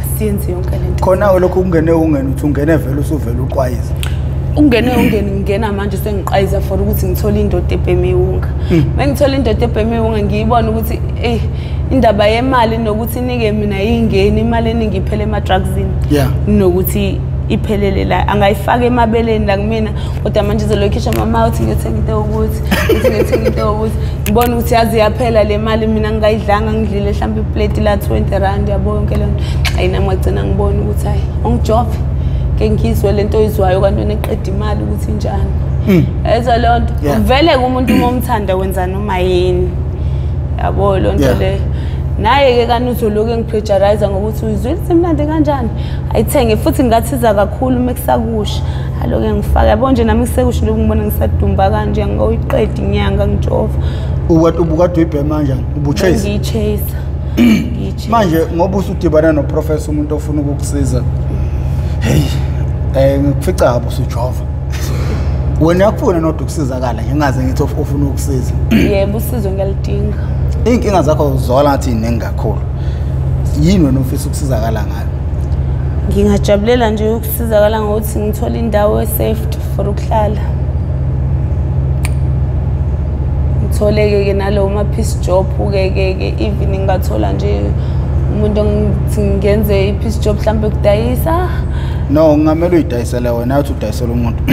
asiyenze yonke lento khona lokho ungene uthi ungene vele usuvela uqwayiza ngingena manje sengiqayiza for ukuthi ngithole indoda ebhemiwunga mengithola indoda ebhemiwunga ngiyibona ukuthi indaba yemali nokuthi nike mina yingeni imali eningi iphele ema drugsini nokuthi iphelele la angayifaka emabeleni la kumina kodwa manje izolokhisha mama uthi ngiyothenga into ukuthi ngibona ukuthi yazi yaphela le mali mina ngingayidlanga ngidlile mhlawumbe iplate la 20 rand yabo yonke lento ayinami ngagcina ngibona ukuthi hayi ongijove ke ngizwe lento oyizwayo kanti neqeda imali ukuthi njani ezwa lonto vele kumuntu uma umthanda wenza noma yini yabo lonto le naye ke kanti uzoloke ngipressurize ngokuthi uyizwile semnandi kanjani ayithenge futhi ngathiza kakhulu mekusakusha aloke ngifaka yabo nje nami ngisekusho lokungibona ngisadumba kanje ngoyiqedi inyanga ngijova ubukade uyibhema kanjani ubuchase ngichase manje ngoba usudibana no professor umuntu ofuna ukukusiza ngikufica habo usujova wena yakufuna nodwa ukusizakala nje ngaze ngithi ofuna ukusiza yebo usizo ngiyalidinga inkinga zakho zola ngathi iningi kakhulu yini wena ufisa ukusizakala ngayo ngingajabulela nje ukusizakala ngokuthi ngithole indawo esafe for ukuhlala ngitholeke nalo ma peace job ke even ngingathola nje umuntu ngenze i-peace job mhlambe kudayisa no ngamele uyidayisele wena uthi udayisela umuntu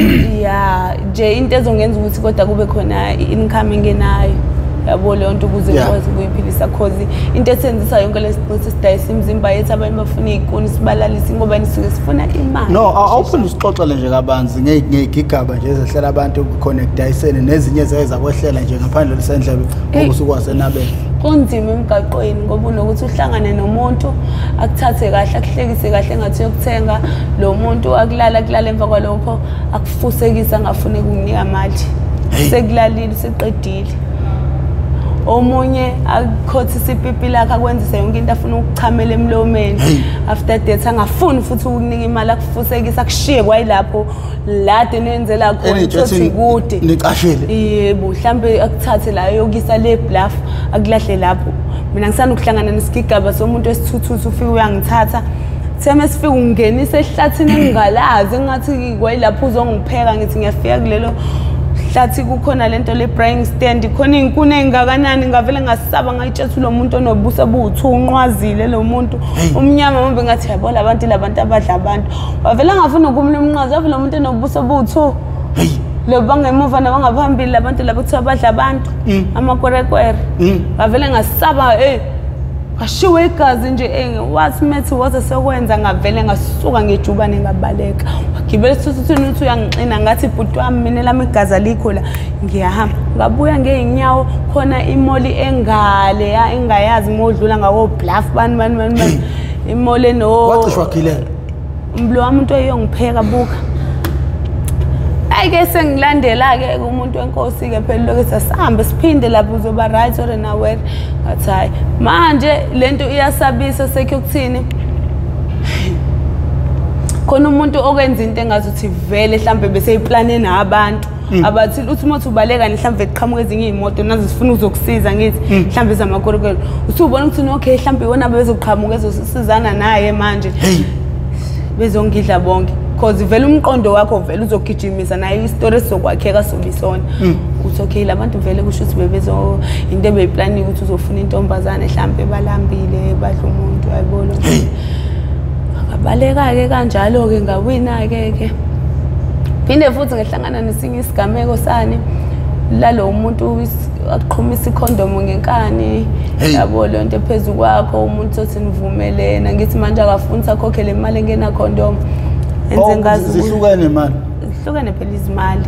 nje into ezongenza ukuthi kodwa kube khona income engenayo yabo leyo nto ukuze ukwazi ukuyiphilisa cause into esenzisa yonke lesiqinisa sidayisa imizimba yethu abantu bafuna izikuni sibalalise ngoba nisuke sifuna imali. No, awuphinde usixoxele nje kabanzi ngegigaba nje ezehlela abantu khona Ekudayiseni nezinye zayezabehlela nje ngaphandle lesendlebe ngoba usukwasenabela. Kunzima emgaqweni ngoba unokuthi uhlangane nomuntu akuthathe kahle akuhlekise kahle ngathi uyokuthenga lo muntu akulala emva kwalokho akufusekisa ngafune ukunika imali sekulalile seqedile. Omunye akhothisa ipipi lakhe akwenzise yonke into afuna ukuchamela emlomeni after that angafuni futhi ukunika imali akufusekisa akushiye kwayilapho lade nenzela khona uthi kude nicashile yebo mhlambe akuthathe la yokisa le bluff akulahle lapho. Mina ngisana ukuhlangana nesigigaba somuntu esithuthuthu ufika uyangithatha theme sifike ungenisa ehlathini engingalazi engathi kwayilapho uzongipheka ngithi ngiyafika kulelo hlathi kukhona lento le brain stand khona inkuni engakanani ngavele ngasaba ngayitshela lo muntu onobuso obuthu unqwazile lo muntu umnyama mombe ngathi yabo labantu abadla abantu wavela ngafuna ukumla umnqazi wavela umuntu onobuso obuthu lo bangemuva nabangaphambili labantu labo kuthiwa badla abantu amakwerekwere ngavele ngasaba ashiwe igazi nje wathi methi waze sekwenza ngavele ngasuka ngejubane ngabaleka wagibela isithuthini uthi uyangixina ngathi ibhuti wami mina lami igazi alikho la ngiyahamba ngabuya ngeinyawo khona imoli engale engayazi modlula ngawo bluff bani imoli no wacishwa gilela umblo wami umuntu eyongipheka buka ayike sengilandela ke umuntu wenkosi ke phela lokho sasihambe siphinde lapho uzoba right or nowhere ngathi hayi manje lento iyasabisa sekuyokuthini khona umuntu okwenza into engazuthi vele mhlambe bese iplane nabantu abathi uthi umuntu ubaleka mhlambe eqhamuka ezinye izimoto nazo zifuna uzokusiza ngithi mhlambe zamakorokoro usubona ukuthi okay mhlambe wona bezoqhamuka ezosizana naye manje bezongidla bonke cause vele umqondo wakho vele uzogijimisa naye istory sokwakheka sobisona uthi okay labantu vele kusho ukuthi bebezo into ebeyiplanning ukuthi uzofuna intombazane mhlambe balambile badla umuntu ayibona akabaleka ke kanjalo ke ngawina ke phinde futhi ngehlangana nesinye isigameko sani lalo umuntu aqhumisa ikhondomu ngenkani yabo le nto ephezulu kwakho umuntu othi nivumelene ngithi manje akafuni sakhokhele imali engena condom enze ngazi zihlukene imali zihlukene phela izimali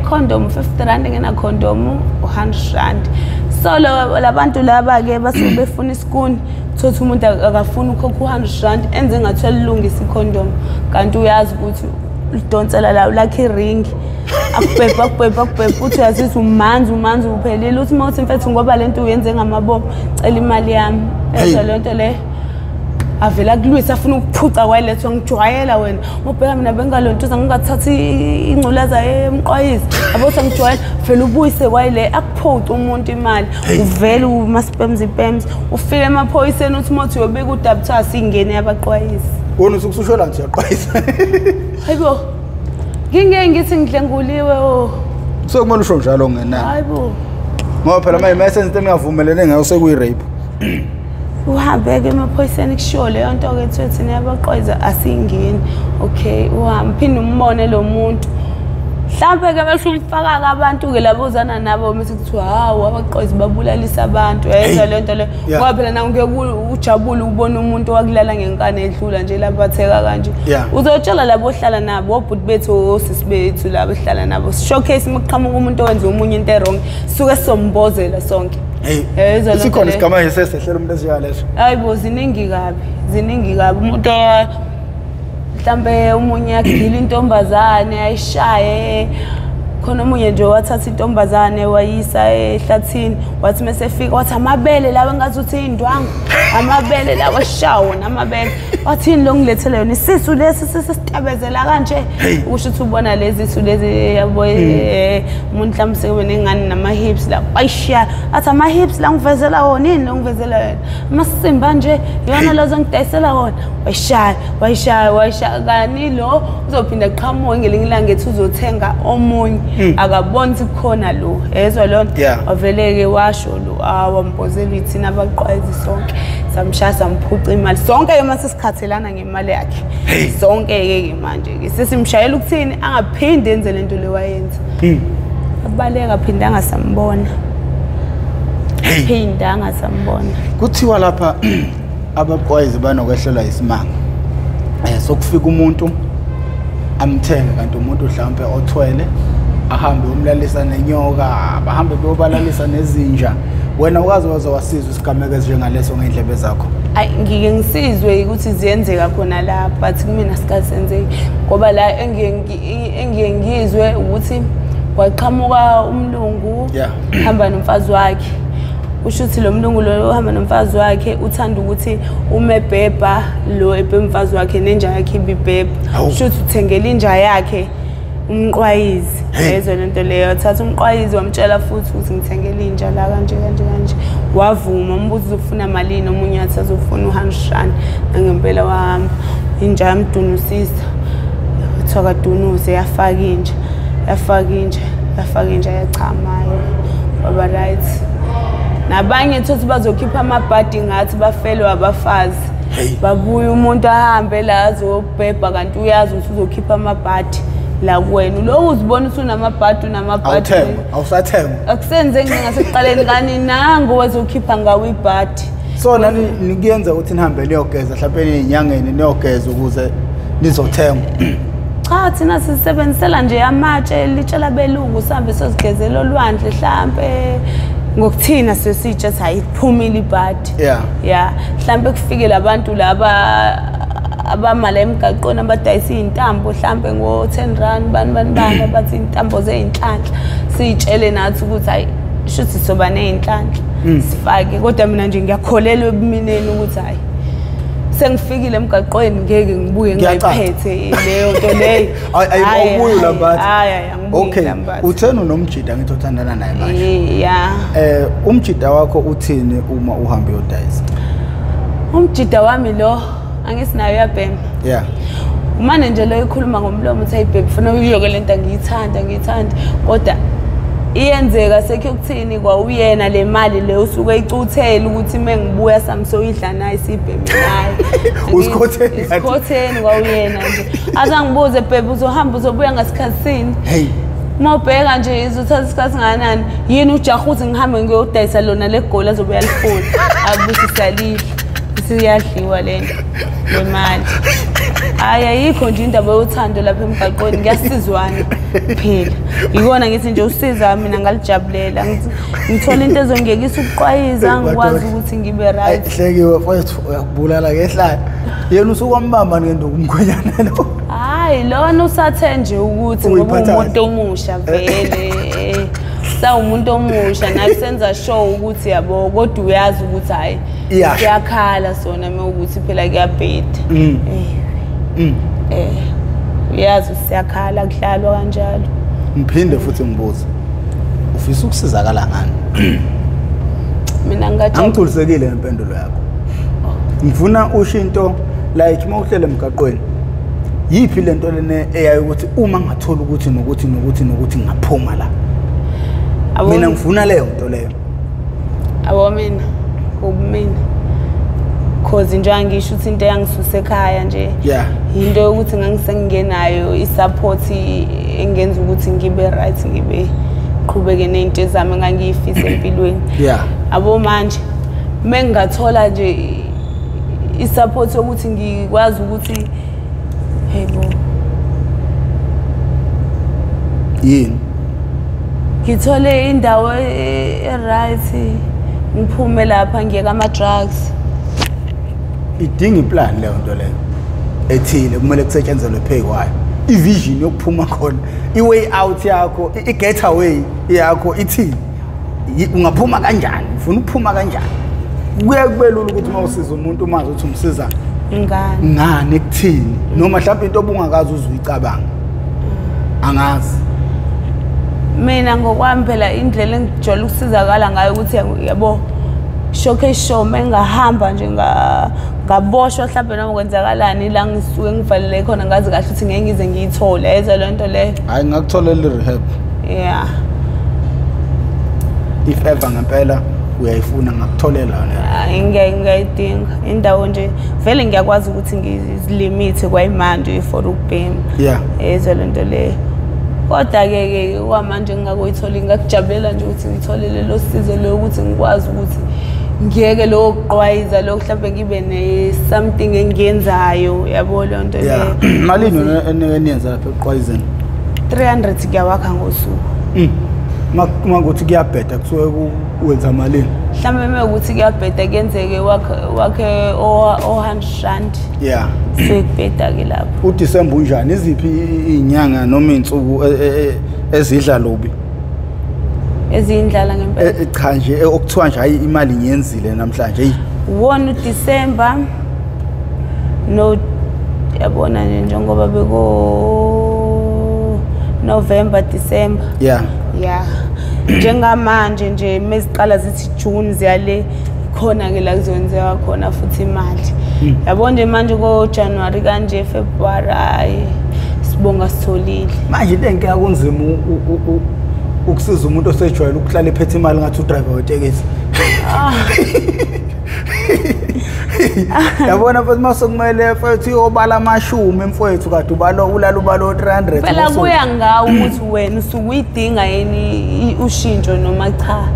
condom 50 rand engena condom 100 rand so labantu laba ke basuke befuna isikuni thothi umuntu akafuni ukhokha 100 rand enze ngathi elungisa icondom kanti uyazi ukuthi lidonsela la lakhe iring akubhebha uthi uyazithi umanzi uphelile uthi mawuthi mfethu ngoba lento uyenze ngamabomo cela imali yami lento le avela kulwisa afuna ukuphuca kwayilethwa ngijwayela wena ubheka mina bengalonto ngingathathi ingculaza emqwayisi abothi ngijwayela vele ubuyise kwayile akuphuca umuntu imali uvele umaspems ufike emaphoyiseni uthi mothi uyobika udabutha singene yabaqwayisi wona usukushola nje yaqwayisa hayibo ngithi ngidlenguliwe sokumele usho njalo ngenani hayibo ngoba phela manje message engavumelene ngayo sekuyi-rape uhambe ke emaphoyiseni kushiwo leyo nto ke ethi thina yabaqwayisa asingeni okay uhambe phinde umbone lo muntu mhlambe ke bese umfaka ke abantu ke labozana nabo bese kuthiwa hawo abaqwayisa babulalisa abantu yenza lento le ngoba phela nawe ngeke ujabule ukubona umuntu wakulala ngenkani edlula nje labatheka kanje uzotshela labo ohlala nabo obhuti bethu osisi bethu labo ehlala nabo showcase maqhamuka umuntu owenza umunye into errong suke sombozela sonke sikhona isigama esesehlela umuntu esiyaleso hayibo ziningi kabi umuntu mhlambe umunye yakugila intombazane ayishaye khona umunye nje wathatha intombazane wayisa ehlathini wathi mesefika wathi amabele lawa engazuthi indwangu amabele lawa shawo namabele wathini lo ngilethele yona isisu lesi sesitabezela kanje usho ukuthi ubona lezi isu lezi yabo umuntu mhlambe sekubene ngani nama hips la ayisha athi ama hips la ngivezela wona yini lo ngivezela yona amasimba nje yona lozo ngidayisela wona wayisha kani lo uzophinda qhamuke ngelinye ilanga ethi uzothenga omunye akaboni khona lo ezwa lona waveleke washo lo awambozela ithina abaqwayisi sonke samshaya samphuca imali sonke ke mase sikhathelana ngemali yakhe sonke ke manje ke sesimshayela ukuthini angaphinde enze lento le wayenza abaleka phinde angasambona phinda angasambona. Kuthiwa lapha abaqwayizi banokwehlelwa isimanga. Sokufika umuntu amthenge kanti umuntu mhlawumbe othwele ahambe umlalisa nenyoka, bahambe beyobalalisa nezinja. Wena ukazi wazowasiza isigameko esinjengaleso ngeindlebe zakho? Ngike ngisizwe ukuthi ziyenzeka khona la, but kumina sikasenzeki ngoba la engiye ngizwe ukuthi kwaqhamuka umlungu hamba nomfazi wakhe. Usho ukuthi lo mlungu lo uhamba nomfazi wakhe uthanda ukuthi umebhebha lo ebemfazi wakhe nenja yakhe ibibhebha. Usho ukuthi uthengela inja yakhe umqwayizi. Lezo lento leyo thatha umqwayizi wamtshela futhi ukuthi ngithengele inja la kanje. Wavuma umbuzo uzofuna malini, omunye athi azofuna u100 ngempela wahamba. Inja yamdunusisa. Uthoka dunuze yafaka inja yachamayo. Baba right. Nabanye thothi bazokhipha amabhadi ngathi bafelwe abafazi. Babuya umuntu ahambe la azobhebha kanti uyazi ukuthi uzokhipha amabhadi la kuwena. Lo uzibona usunamabhadi unamabhadi. Awusathengwa. Akusenzeki ngasekuqaleni kani nango wezokhipha ngawo ibhadi. So nani nikuyenza ukuthi nihambe niyogeza mhlawumbe enyangeni niyogeza ukuze nizothengwa. Cha thina sisebenzisela nje amatshe litshela belungu sihambe sozigezela olwandle mhlawumbe ngokuthina sesitsha sayiphumile ibhadi. Mhlawumbe kufike labantu laba abamala emgaqweni abadayisa izintambo mhlawumbe ngo10 bani bathi intambo zeinhlanhla sitshele nathi ukuthi hayi shuthi soba nezinhlanhla sifake. Kodwa mina nje ngiyakholelwa ebumineni ukuthi hayi sengifikile emgaqweni ngeke ngibuye ngayiphethe leyo nto leyo. Ayibuyi lambathi. Okay, uthena unomjida ngithi uthandana naye manje. Umjida wakho uthini uma uhambe uyodayisa? Umjida wami lo angisinayo yabhema. Umane nje lo ikhuluma ngomlomo uthi hey baby ufuna uyoke lento ngiyithanda kodwa iyenzeka sekho kuthini kwa uyena le mali le usuke eyicuthela ukuthi mengibuya samsoyidla naye sibhemi naye. Usikhotheni kwa uyena nje. Azangibuze baby uzohamba uzobuya ngasikhatsini. Mawubheka nje izothatha isikhathi nganani yini ujaha ukuthi ngihambe ngiyodayisa lona legoli azobuya lifuna abuthi salidla siyadliwa lento lemali. Ayikho nje indaba yothando lapha emgaqweni ngiyasizwana phela. Yikona ngithi nje usiza mina ngalijabulela ngithola into ezongekisa ukuqwayiza ngikwazi ukuthi ngibe right. Hlekiwe mfowethu uyakubulala ngehlaya. Yena usukwambamba ngento kumkhwenyana lo. Hayi lona usathe nje ukuthi ngoba umuntu omusha vele. Umuntu omusha naye senza show ukuthi yabo kodwa uyazi ukuthi hayi siyakhala sona mewukuthi phela kuyabheda. Uyazi siyakhala kudlalwa kanjalo. Ngiphinde futhi ngibuze. Ufisa ukusizakala ngani? Mina ngathi angigculisekile impendulo yakho. Ngifuna ushinto like mawuhlele emgaqweni. Yiphi lento lene eyayo ukuthi uma ngathola ukuthi nokuthi ngaphuma la. Mina ngifuna leyo nto leyo. Abo mina kubumina. Cause nje angisho ukuthi into yangisuse ekhaya nje. Into yokuthi ngangisengenayo isupport engenza ukuthi ngibe right ngibe qhubeke nezinto zami ngangiyifisa empilweni. Abo manje mengingathola nje isupport yokuthi ngikwazi ukuthi hebo yini ngithole indawo right ngiphume lapha ngiyeka ama drugs. Idinga iplan leyo nto leyo ethile kumele kusetshenzelwe pay kwayo. Ivision yokuphuma khona, iway out yakho, igetaway yakho ithini? Ungaphuma kanjani? Ufuna ukuphuma kanjani? Kuya kubelula ukuthi mawusiza umuntu umazi ukuthi umsiza ngani ekuthini noma mhlawumbe into obungakazi uzuyicabanga. Angazi. Mina ngokwami phela indlela engijwayele ukusizakala ngayo ukuthi yabo showcase show mengahamba nje ngaboshwa mhlawumbe noma kwenzakalani la ngisuke ngivalele khona ngazi kahle ukuthi ngeke ngize ngiyithole yenza le nto le. Hayi ngakutholela rehab. If ever ngempela uyayifuna ngakutholela yona. Ngiyayidinga indawo nje vele ngiyakwazi ukuthi ngizilimite kwayimanje for ukubhema. Yenza le nto le. Kodwa-ke kwamanje ngingakuyithola ngakujabulela nje ukuthi ngithole lelo sizo lokuthi ngikwazi ukuthi ngiyeke lo kuqwayiza lo mhlawumbe ngibe ne-something engiyenzayo yabo leyo nto leyo. Malini eniyenza lapha eqwayizeni? 300 kuyawakha ngosuku. Mangokuthi kuyabheda kusuke wenza malini? Mhlawumbe mekuthi kuyabheda kuyenzeke wakhe o100 rand. Yeah. Sekubheda-ke lapho. UDisemba unjani? Iziphi izinyanga noma izinsuku ezidla lobi? Ezindlala ngempela. Cha nje okuthiwa nje hayi imali ngiyenzile namhlanje hey. Wona uDisemba no yabona nje njengoba beko November December. Yeah. Yeah. Njengamanje nje meziqala zithi June ziyale khona ke la kuzonzeka khona futhi imali. Yabona nje manje ko January kanje February sibonga sitholile. Manje into engeke kunzima ukusiza umuntu osejwayele ukuhlala ephethe imali ngathi udriver wetekisi. Yabona futhi masokumele futhi obala amashumi emfowethu kade ubalo ulala ubalo 300. Phela kuya ngawo ukuthi wena usuke uyidinga yini ushintsho noma cha.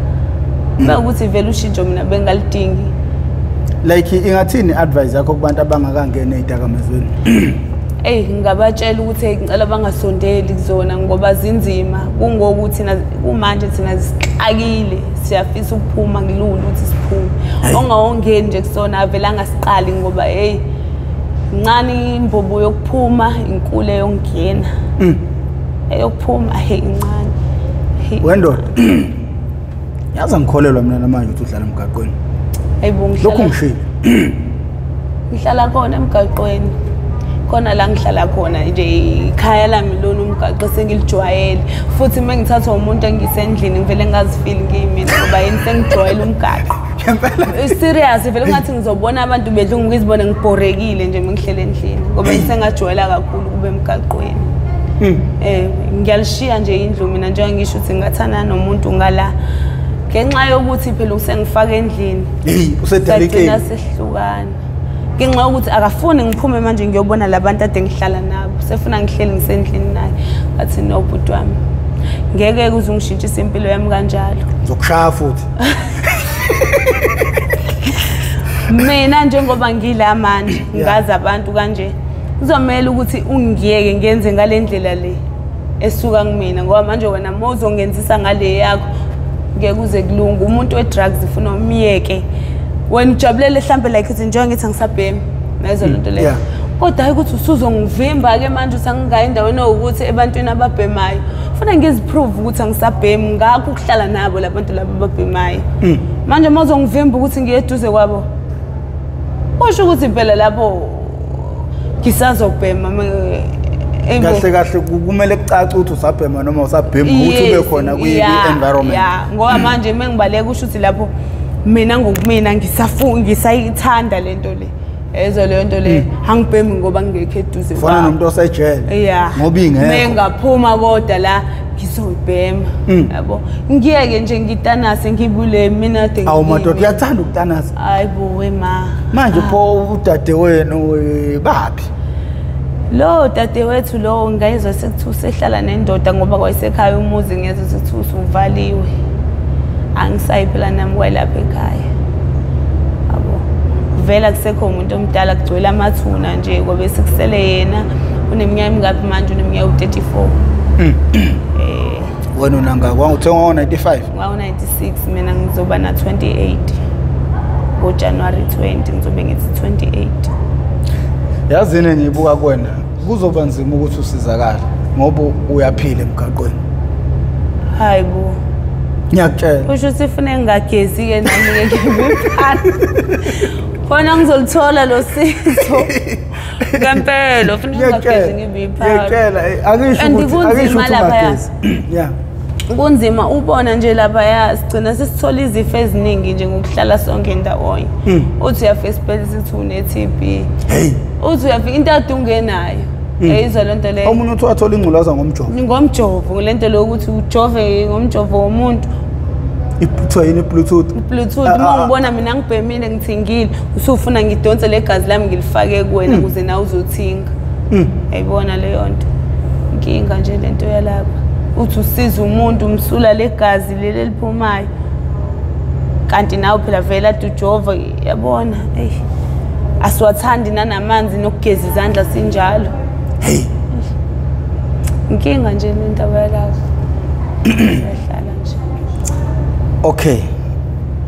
Bekuthi vele ushintsho mina bengalidingi. Like ingathini advice yakho kubantu abangakangena ezidakamizweni? Ngingabatshela ukuthi ngicela bangasondeli kuzona ngoba zinzima kungokuthi kumanje thina sixakile siyafisa ukuphuma ngilula ukuthi siphume ongawongeni nje kusona avelanga siqali ngoba incane imbobo yokuphuma inkulu eyongena eyokuphuma incane wendoda yazi ngikholelwa mina namanje ukuthi udlala emgaqweni lokho ngishilo ngihlala khona emgaqweni khona la ngihlala khona nje ikhaya lami lona umgaqo sengilijwayele futhi mengithatha umuntu engisendlini ngivele ngazifili ngiyimina ngoba yini sengijwayele umgaqo serious vele ngathi ngizobona abantu bedlungu ngizibone ngibhorekile nje mengihlele endlini ngoba sengajwayela kakhulu kube emgaqweni ngiyalishiya nje indlu mina njengoba ngisho ukuthi ngathana nomuntu ngala ngenxa yokuthi phela usengifaka endlini usedelicate sehlukana ngenxa ukuthi akafuni ngiphume manje ngiyobona labantu ade ngihlala nabo sefuna ngihleli ngisendlini naye ngathi no bhuti wami ngeke kuze ngishintshise impilo yami kanjalo ngizokushaya futhi mina njengoba ngila manje ngazi abantu kanje kuzomela ukuthi ungiyeke ngenze ngalendlela le esuka kumina ngoba manje wena mozongenzisa ngale yakho ngeke kuze kulunga umuntu wedrugs ufuna umyeke wena ujabulele mhlambe like ithi njengoba ngithi ngisabhemi nazo lonto leyo kodwa hayi ukuthi usuzongivimba ke manje usangingayi endaweni ukuthi ebantwini ababhemayo ufuna ngiziprove ukuthi angisabhemi ngakho ukuhlala nabo labantu labo ababhemayo manje mozongivimba ukuthi ngiyeduze kwabo usho ukuthi phela lapho ngisazobhema kahle kahle kumele kucace ukuthi usabhema noma usabhema ukuthi ube khona kwi-environment ngoba manje mengibaleka usho ukuthi lapho mina ngokumina ngisayithanda lento le ezo leyo nto le angibhemi ngoba ngekho eduze ufana nomuntu osejele ngoba ingekho mengaphuma kodwa la ngizoyibhema yabo ngiyeke nje ngitanase ngibule mina de awu madoda uyathanda ukutanasa hayibo wema manje pho udade wenu baphi lo dade wethu lo ngayizwa sekuthusa ehlala nendoda ngoba kwayisekhaya umuzi ngiyezwa sekuthusa uvaliwe angisayiphela nami kwalapha ekhaya yabo vela kusekho umuntu omdala kugcwele amathuna nje ngoba sikusele yena uneminyaka emingaphi manje uneminyaka u34 wena unangakwa uthenga ngo95 ngawo96 mina ngizoba na 28 ngo January 20 ngizobe ngithi 28 yazini ngibuka kwena kuzoba nzima ukuthi usizakala ngoba uyaphila emgaqweni hayibo ngiyakutshela kusho sifune ngagezi ke nami ngeke ngiphana khona ngizolithola lo sizo ngempela ufuna ngagezi ngibiphana ngiyakutshela angisho ukuthi yeah kunzima ubona nje lapha yasigcina sesithola izifo eziningi nje ngokuhlala sonke ndawonye uthi uyafika esibhedlela sithi une TB uthi uyafika into adungenayo eyizwa lento le omunye uthi wathola ingculaza ngomjovo lento lokuthi ujove ngomjovo womuntu iphuthwa yini Bluetooth uma ngibona mina ngibhemile ngithingile usufuna ngidonse legazi lami ngilifake kuwena ukuze nawe uzothinga ayibona leyo nto inkinga nje lento yalapha uthi usiza umuntu umsula legazi leli eliphumayo kanti nawe phela vele ade ujova yabona hey asiwathandi nanamanzi nokugeza izandla sinjalo hey inkinga nje lendaba yalazo yahlala nje okay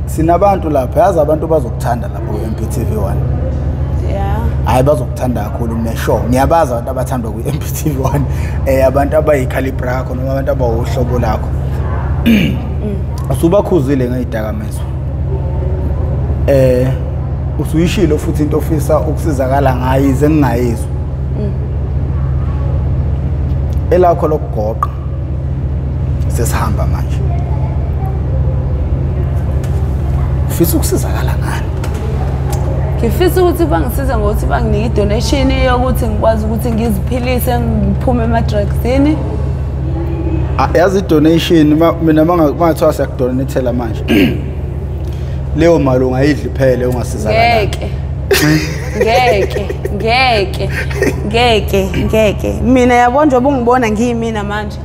sinabantu lapha yazi abantu bazokuthanda lapho ku Mp TV1 hayi bazokuthanda kakhulu neshow ngiyabaza abantu abathandwa ku Mp TV1 abantu abayicalibre yakho noma abantu abawuhlobo lakho usubakhuzile ngezidakamizwa usuyishilo futhi into ofisa ukusizakala ngayo ize ngingayizwa elakho lokugoqa sesihamba manje ufisa ukusizakala ngani ngifisa ukuthi bangisiza ngokuthi banginike idonation yokuthi ngikwazi ukuthi ngiziphilise ngiphume ema-drugsini yazi idonation mina mangathiwa siyakudonethela manje leyo mali ungayidli phele ungasizakala ngeke mina yabona njengoba ungibona ngiyimina manje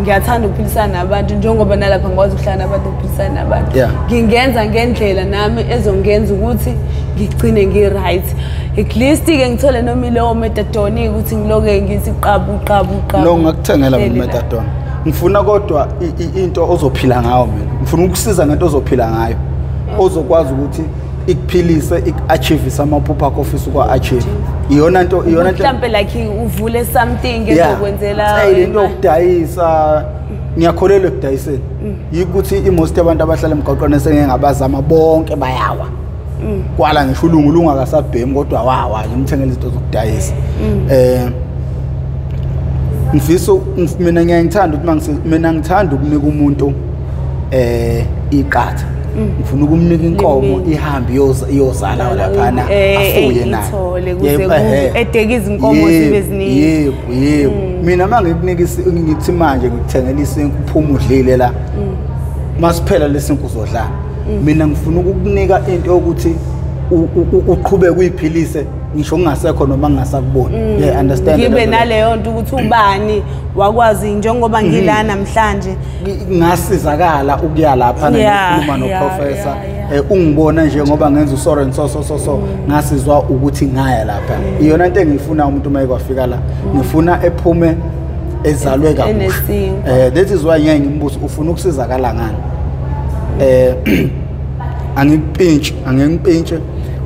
ngiyathanda ukuphilisana nabantu njengoba nalapha ngikwazi ukuhlala nabantu ukuphilisana nabantu ngingenza ngendlela nami ezongenza ukuthi ngigcine ngi-right at least-ke ngithole noma ileyo metadone ukuthi ngiloke ngithi qabu no ngakuthengela metadone ngifuna kodwa into ozophila ngayo mina ngifuna ukusiza ngento ozophila ngayo ozokwazi ukuthi ikuphilise ik-achieve amaphupho akho ofisa ukwa-achieve iyona nto mhlampe like uvule something ezokwenzela into yokudayisa ngiyakholelwa ekudayiseni yikuthi imost abantu abahlala emgaqweni esengengabazama bonke bayawa kwala ngisho ulungu akasabhemi kodwa wawa ngimthengela izinto zokudayisa mfiso mina ngiyangithanda ukuthi mina ngithanda ukunika umuntu iqatha ngifuna ukumnika inkomo ihambe iyozala laphana afuye nayo edekiza inkomo zibe ziningi yebo mina mangikunikisa ngithi manje ngikuthengela isinkwa uphuma udlile la masiphela lesinkwa uzodlala mina ngifuna ukukunika into yokuthi uqhubeke uyiphilise ngisho ngingasekho noma ngingasakuboni understand ngibe naleyo nto ukuthi ubani wakwazi njengoba ngilana namhlanje ngasizakala ukuya lapha ngikhuluma noprofessor ungibona njengoba ngenza uSoren so ngasizwa ukuthi ngaya lapha iyona into engifuna umuntu mayikwafika la ngifuna ephume ezalwe kabuhle that is why ngiyangimbuza ufuna ukusizakala ngani angikupintshe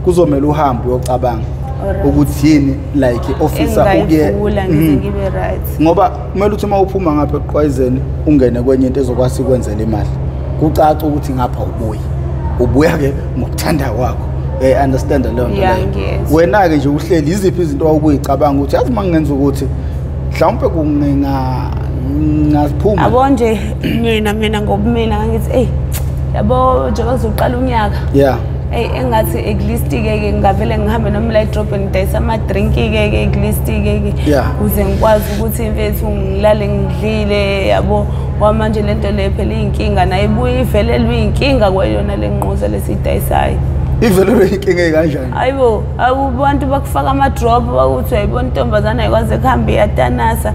kuzomela uhambe uyocabanga ukuthi yini like officer ukuye ngibe right ngoba kumele uthi mawuphuma ngapha eqwayizeni ungene kwenye into ezokwazi ukwenzela imali kucaca ukuthi ngapha ubuya ke ngokuthanda kwakho understand leyo nto wena ke nje uhleli iziphi izinto awukuyicabanga ukuthi yazi mangenza ukuthi mhlawumbe kungaziphuma abo nje mina ngobumina ngithi yabo nje bazoqala unyaka engathi eglist-ke ngavele ngihambe noma la drop ngidayisa ama-drink-ke eglist-ke ukuze ngikwazi ukuthi mfethu ngilale ngidlile yabo kwamanje lento le phela iy'nkinga naye ibuye ivelelwe iy'nkinga kwayona le nquza lesiyidayisayo ivelelwe iy'nkinga ey'kanjani hayibo abantu bakufaka ama-drop bakuthi ayibona intombazane ayikwazi ekuhambe iyatanasa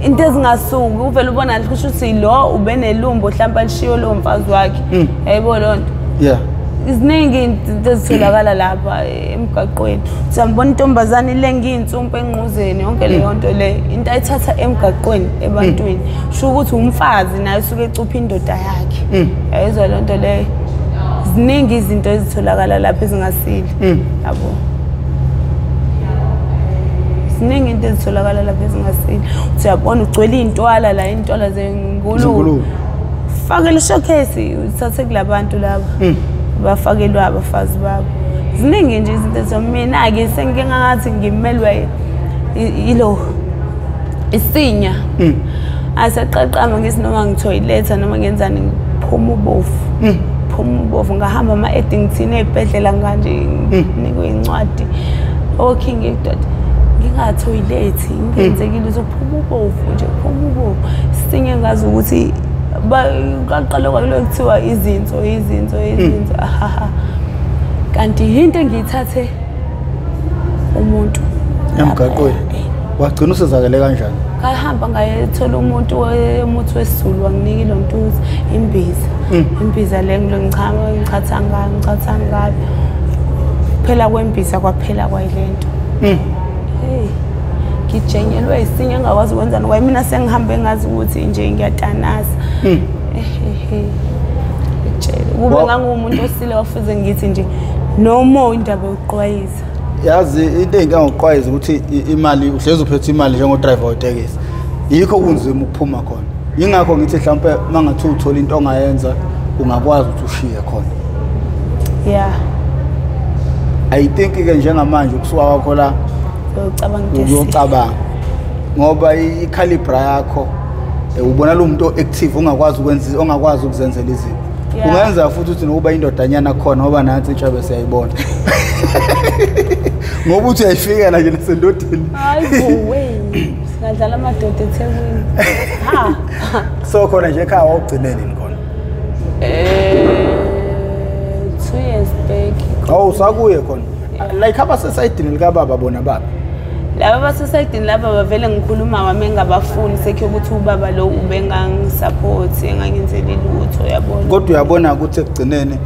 into ezingasuki uvele ubona kusho ukuthi lo ube nelumbo mhlawumbe alishiyo lowo mfazi wakhe yayibo loo nto iziningi into ezitholakala lapha emgaqweni siyambona intombazane ilenga iy'nsumpa enquzeni yonke leyo nto le into ayithatha emgaqweni ebantwini sho ukuthi umfazi naye usuke ecupha indoda yakhe yayizwa loo nto leyo ziningi izinto ezitholakala lapha ezingasili yabo ziningi into ezitholakala lapha ezingasili uyabona ugcwele iy'ntwala la iy'ntwala zengululu fakele showcase uthathe kulabantu laba bafakelwa abafazi babo ziningi nje izinto zomina-ke sengike ngathi ngimelwe ilo isinya asaqaqama ngithi noma ngithoyiletha noma ngenzani ngiphuma ubovu ngahamba ama-edingthini ey'bhedlela nganje nginikwe incwadi okay ngikudoda ngingathoyilethi ngenzekile uzophuma ubovu nje phuma ubovu sisinye ngazi ukuthi kaqala kwalo kuthiwa izinso kanti into engiyithathe umuntu emgaqweni wagcina usezakele kanjani? Ngahamba ngayethola umuthi wesiZulu wanginika lo ntuza imbiza le ngichatha ngayo phela kwembiza kwaphela kwayilento hey ngijenyelwe isinye engakwazi ukwenza ngoba mina sengihambe ngazi ukuthi nje ngiyatanaza kube ngangumuntu osile wafuze ngithi nje no more indaba yokuqwayiza. Yazi into engangokuqwayiza ukuthi imali uhlezi uphethe imali njengo driver wetekisi yikho kunzima ukuphuma khona. Yingakho ngithi mhlawumbe mangathi uthola into ongayenza ungakwazi ukuthi ushiye khona. Yeah. I think ke njengamanje ukusuka kwakho la uyocabanga ngoba i-caliber yakho ubona lo muntu active ongakwazi ukuzenzela izinto. Ungenza futhi uthi nokuba indodanyana khona ngoba nansi intshabe siyayibona. Ngoba uthi uyayifika la nje nasendodeni. Hayi we singadlala amadoda eThekwini. Ha. So khona nje ekhaya wawugcineni khona. 2 years back. Awu sakuye khona. Like abasesayidini lika baba bona baba. Laba basesayidini laba bavele ngikhuluma wami engabafuni sekhe ukuthi ubaba lo ubengangisupporti engangenzeli lutho yabona. Kodwa uyabona ukuthi ekugcineni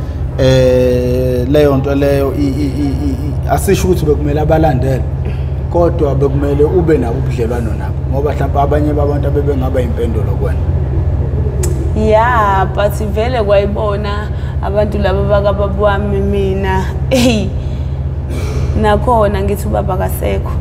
leyo nto leyo asisho ukuthi bekumele abalandele kodwa bekumele ube nabo ubudlelwano nabo ngoba mhlawumbe abanye babantu abebengaba impendulo kwena. Yeah, but vele kwayibona abantu laba bakababa wami mina nakhona ngithi ubaba kasekho.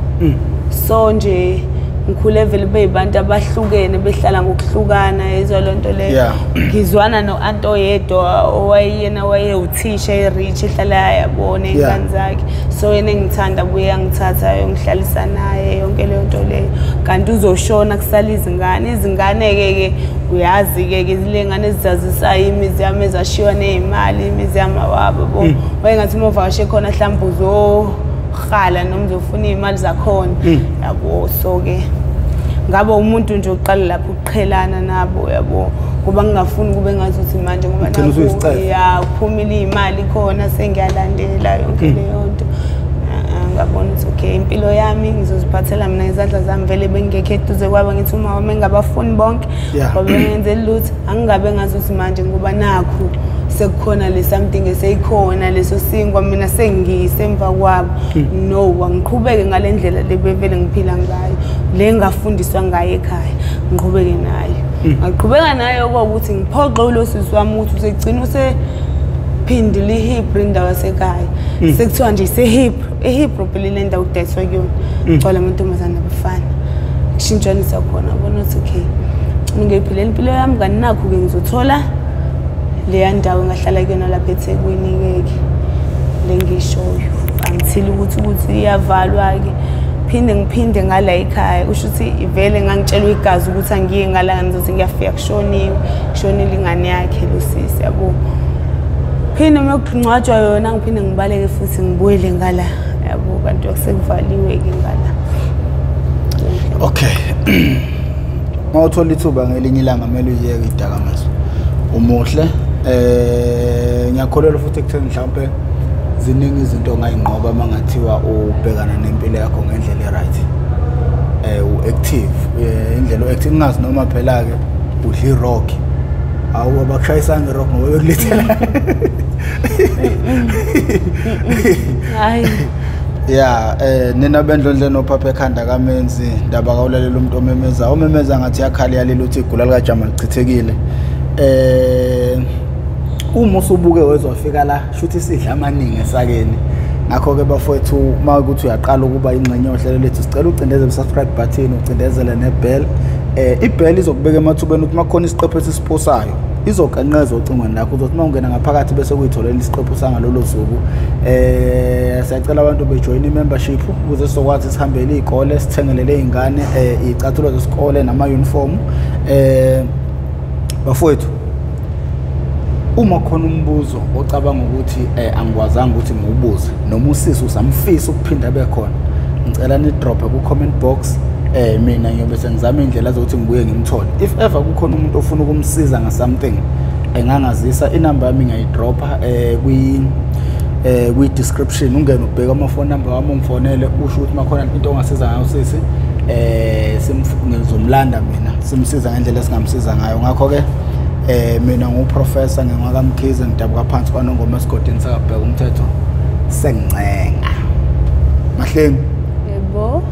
So nje ngikhule vele beyibantu abahlukene behlala ngokuhlukana ezwa lonto leyo. Ngizwana no-aunt oyedwa owayena wayewuthisha e-rich ehlala yabona ingane zakhe. So yena engithanda buye ngithatha yongihlalisa naye yonke leyo nto leyo. Kanti uzoshona kusala izingane ke uyazi ke izilengane ezizazisayo imizi yami ezashiwa nezimali imizi yamawabo bo. Wayengathi movakashe khona mhlawumbe uzokhala noma uzofuna izimali zakhona yabo. So ke ngaba umuntu nje oqala lapho ukuqhelana nabo yabo ngoba ngingafuni kube ngathi uthi manje ngoba naku ya kuphumile izimali khona sengiyalandela yonke leyo nto. Ngabona ukuthi okay impilo yami ngizoziphathela mina izandla zami vele bengekho eduze kwaba ngithi uma wami ngabafuni bonke ngoba ngenzela lutho angingabe ngazi ukuthi manje ngoba nakho sekukhona le something eseyikhona leso singwa mina sengisemva kwabo. No angiqhubeke ngalendlela lebevele ngiphila ngayo le ngafundiswa ngayo ekhaya ngiqhubeke nayo. Ngaqhubeka nayo ukuthi ngiphoxe ulosisi wami ukuthi usegcina usephindile iHebrew indawo yasekhaya sekuthiwa nje iHebrew phela le ndawo ukudayiswa kuyona gcwala amantombazane abafana kushintshanisa khona bona ukuthi okay ngiphile impilo yami kanakho ke ngizothola leya ndawo ngahlala kuyona lapha eThekwini ke lengishoyo angithili ukuthi iyavalwa ke ngiphinde ngala ekhaya kusho ukuthi ivele ngangitshelwa igazi ukuthi angiye ngala ngizothi ngiyafika kushonile ingane yakhe lo sisi yabo. Phinde mekungcwatshwa yona ngiphinde ngibaleke futhi ngibuyele ngala yabo kanti sekuvaliwe ke ngala. Okay. Mawuthola ithuba ngelinye ilanga kumele uyeke idakamizwa. Umuhle ngiyakholelwa futhi ekutheni mhlawumbe ziningi izinto ongayinqoba mangathiwa ubhekana nempilo yakho ngendlela right. U-active indlela u-active ngazi noma phela ke udla i-rock awu abakushayisana i-rock ngoba bekulethela hayi yeah nina bendlondle nophapha ekhanda kamenzi ndaba kawulalela umuntu omemeza ngathi yakhala yalela uthi igula lika Jama lichithekile. Uma usubuke wezofika la shuthi sidla amaningi esakeni ngakho ke bafowethu mawukuthi uyaqala ukuba ingxenye yohlelo lethu sicela ucindezele subscribe button ucindezele nebell. Ibell izokubeka emathubeni ukuthi makhona isiqephu esisiposayo izoqenqeza ocingweni lakho uzothi mawungena ngaphakathi bese kuyitholela isiqephu sangalolo suku. Siyacela abantu bejoin i-membership ukuze sizokwazi sihambele izikole sithengelele izingane izicathulo zesikole nama uniform. Bafowethu uma khona umbuzo ocabanga ukuthi angikwazanga ukuthi ngiwubuze noma usisi usamfisa ukuphinda bekhona ngicela ni drop ku comment box mina ngiyobe sengizama indlela zokuthi ngibuye ngimthole. If ever kukhona umuntu ofuna ukumsiza nga something engangazisa inamba yami ngiyidropa kwi description ungena ubheka ama phone number wami ungifonele usho ukuthi makhona into ongasiza ngayo sisi ngizomlanda mina simsiza ngendlela esingamsiza ngayo ngakho ke mina nguprofessor ngingwakamkhize ngidabuka phansi kwaNongoma esigodini sakabheka umthetho sengincenga Mahlengi yebo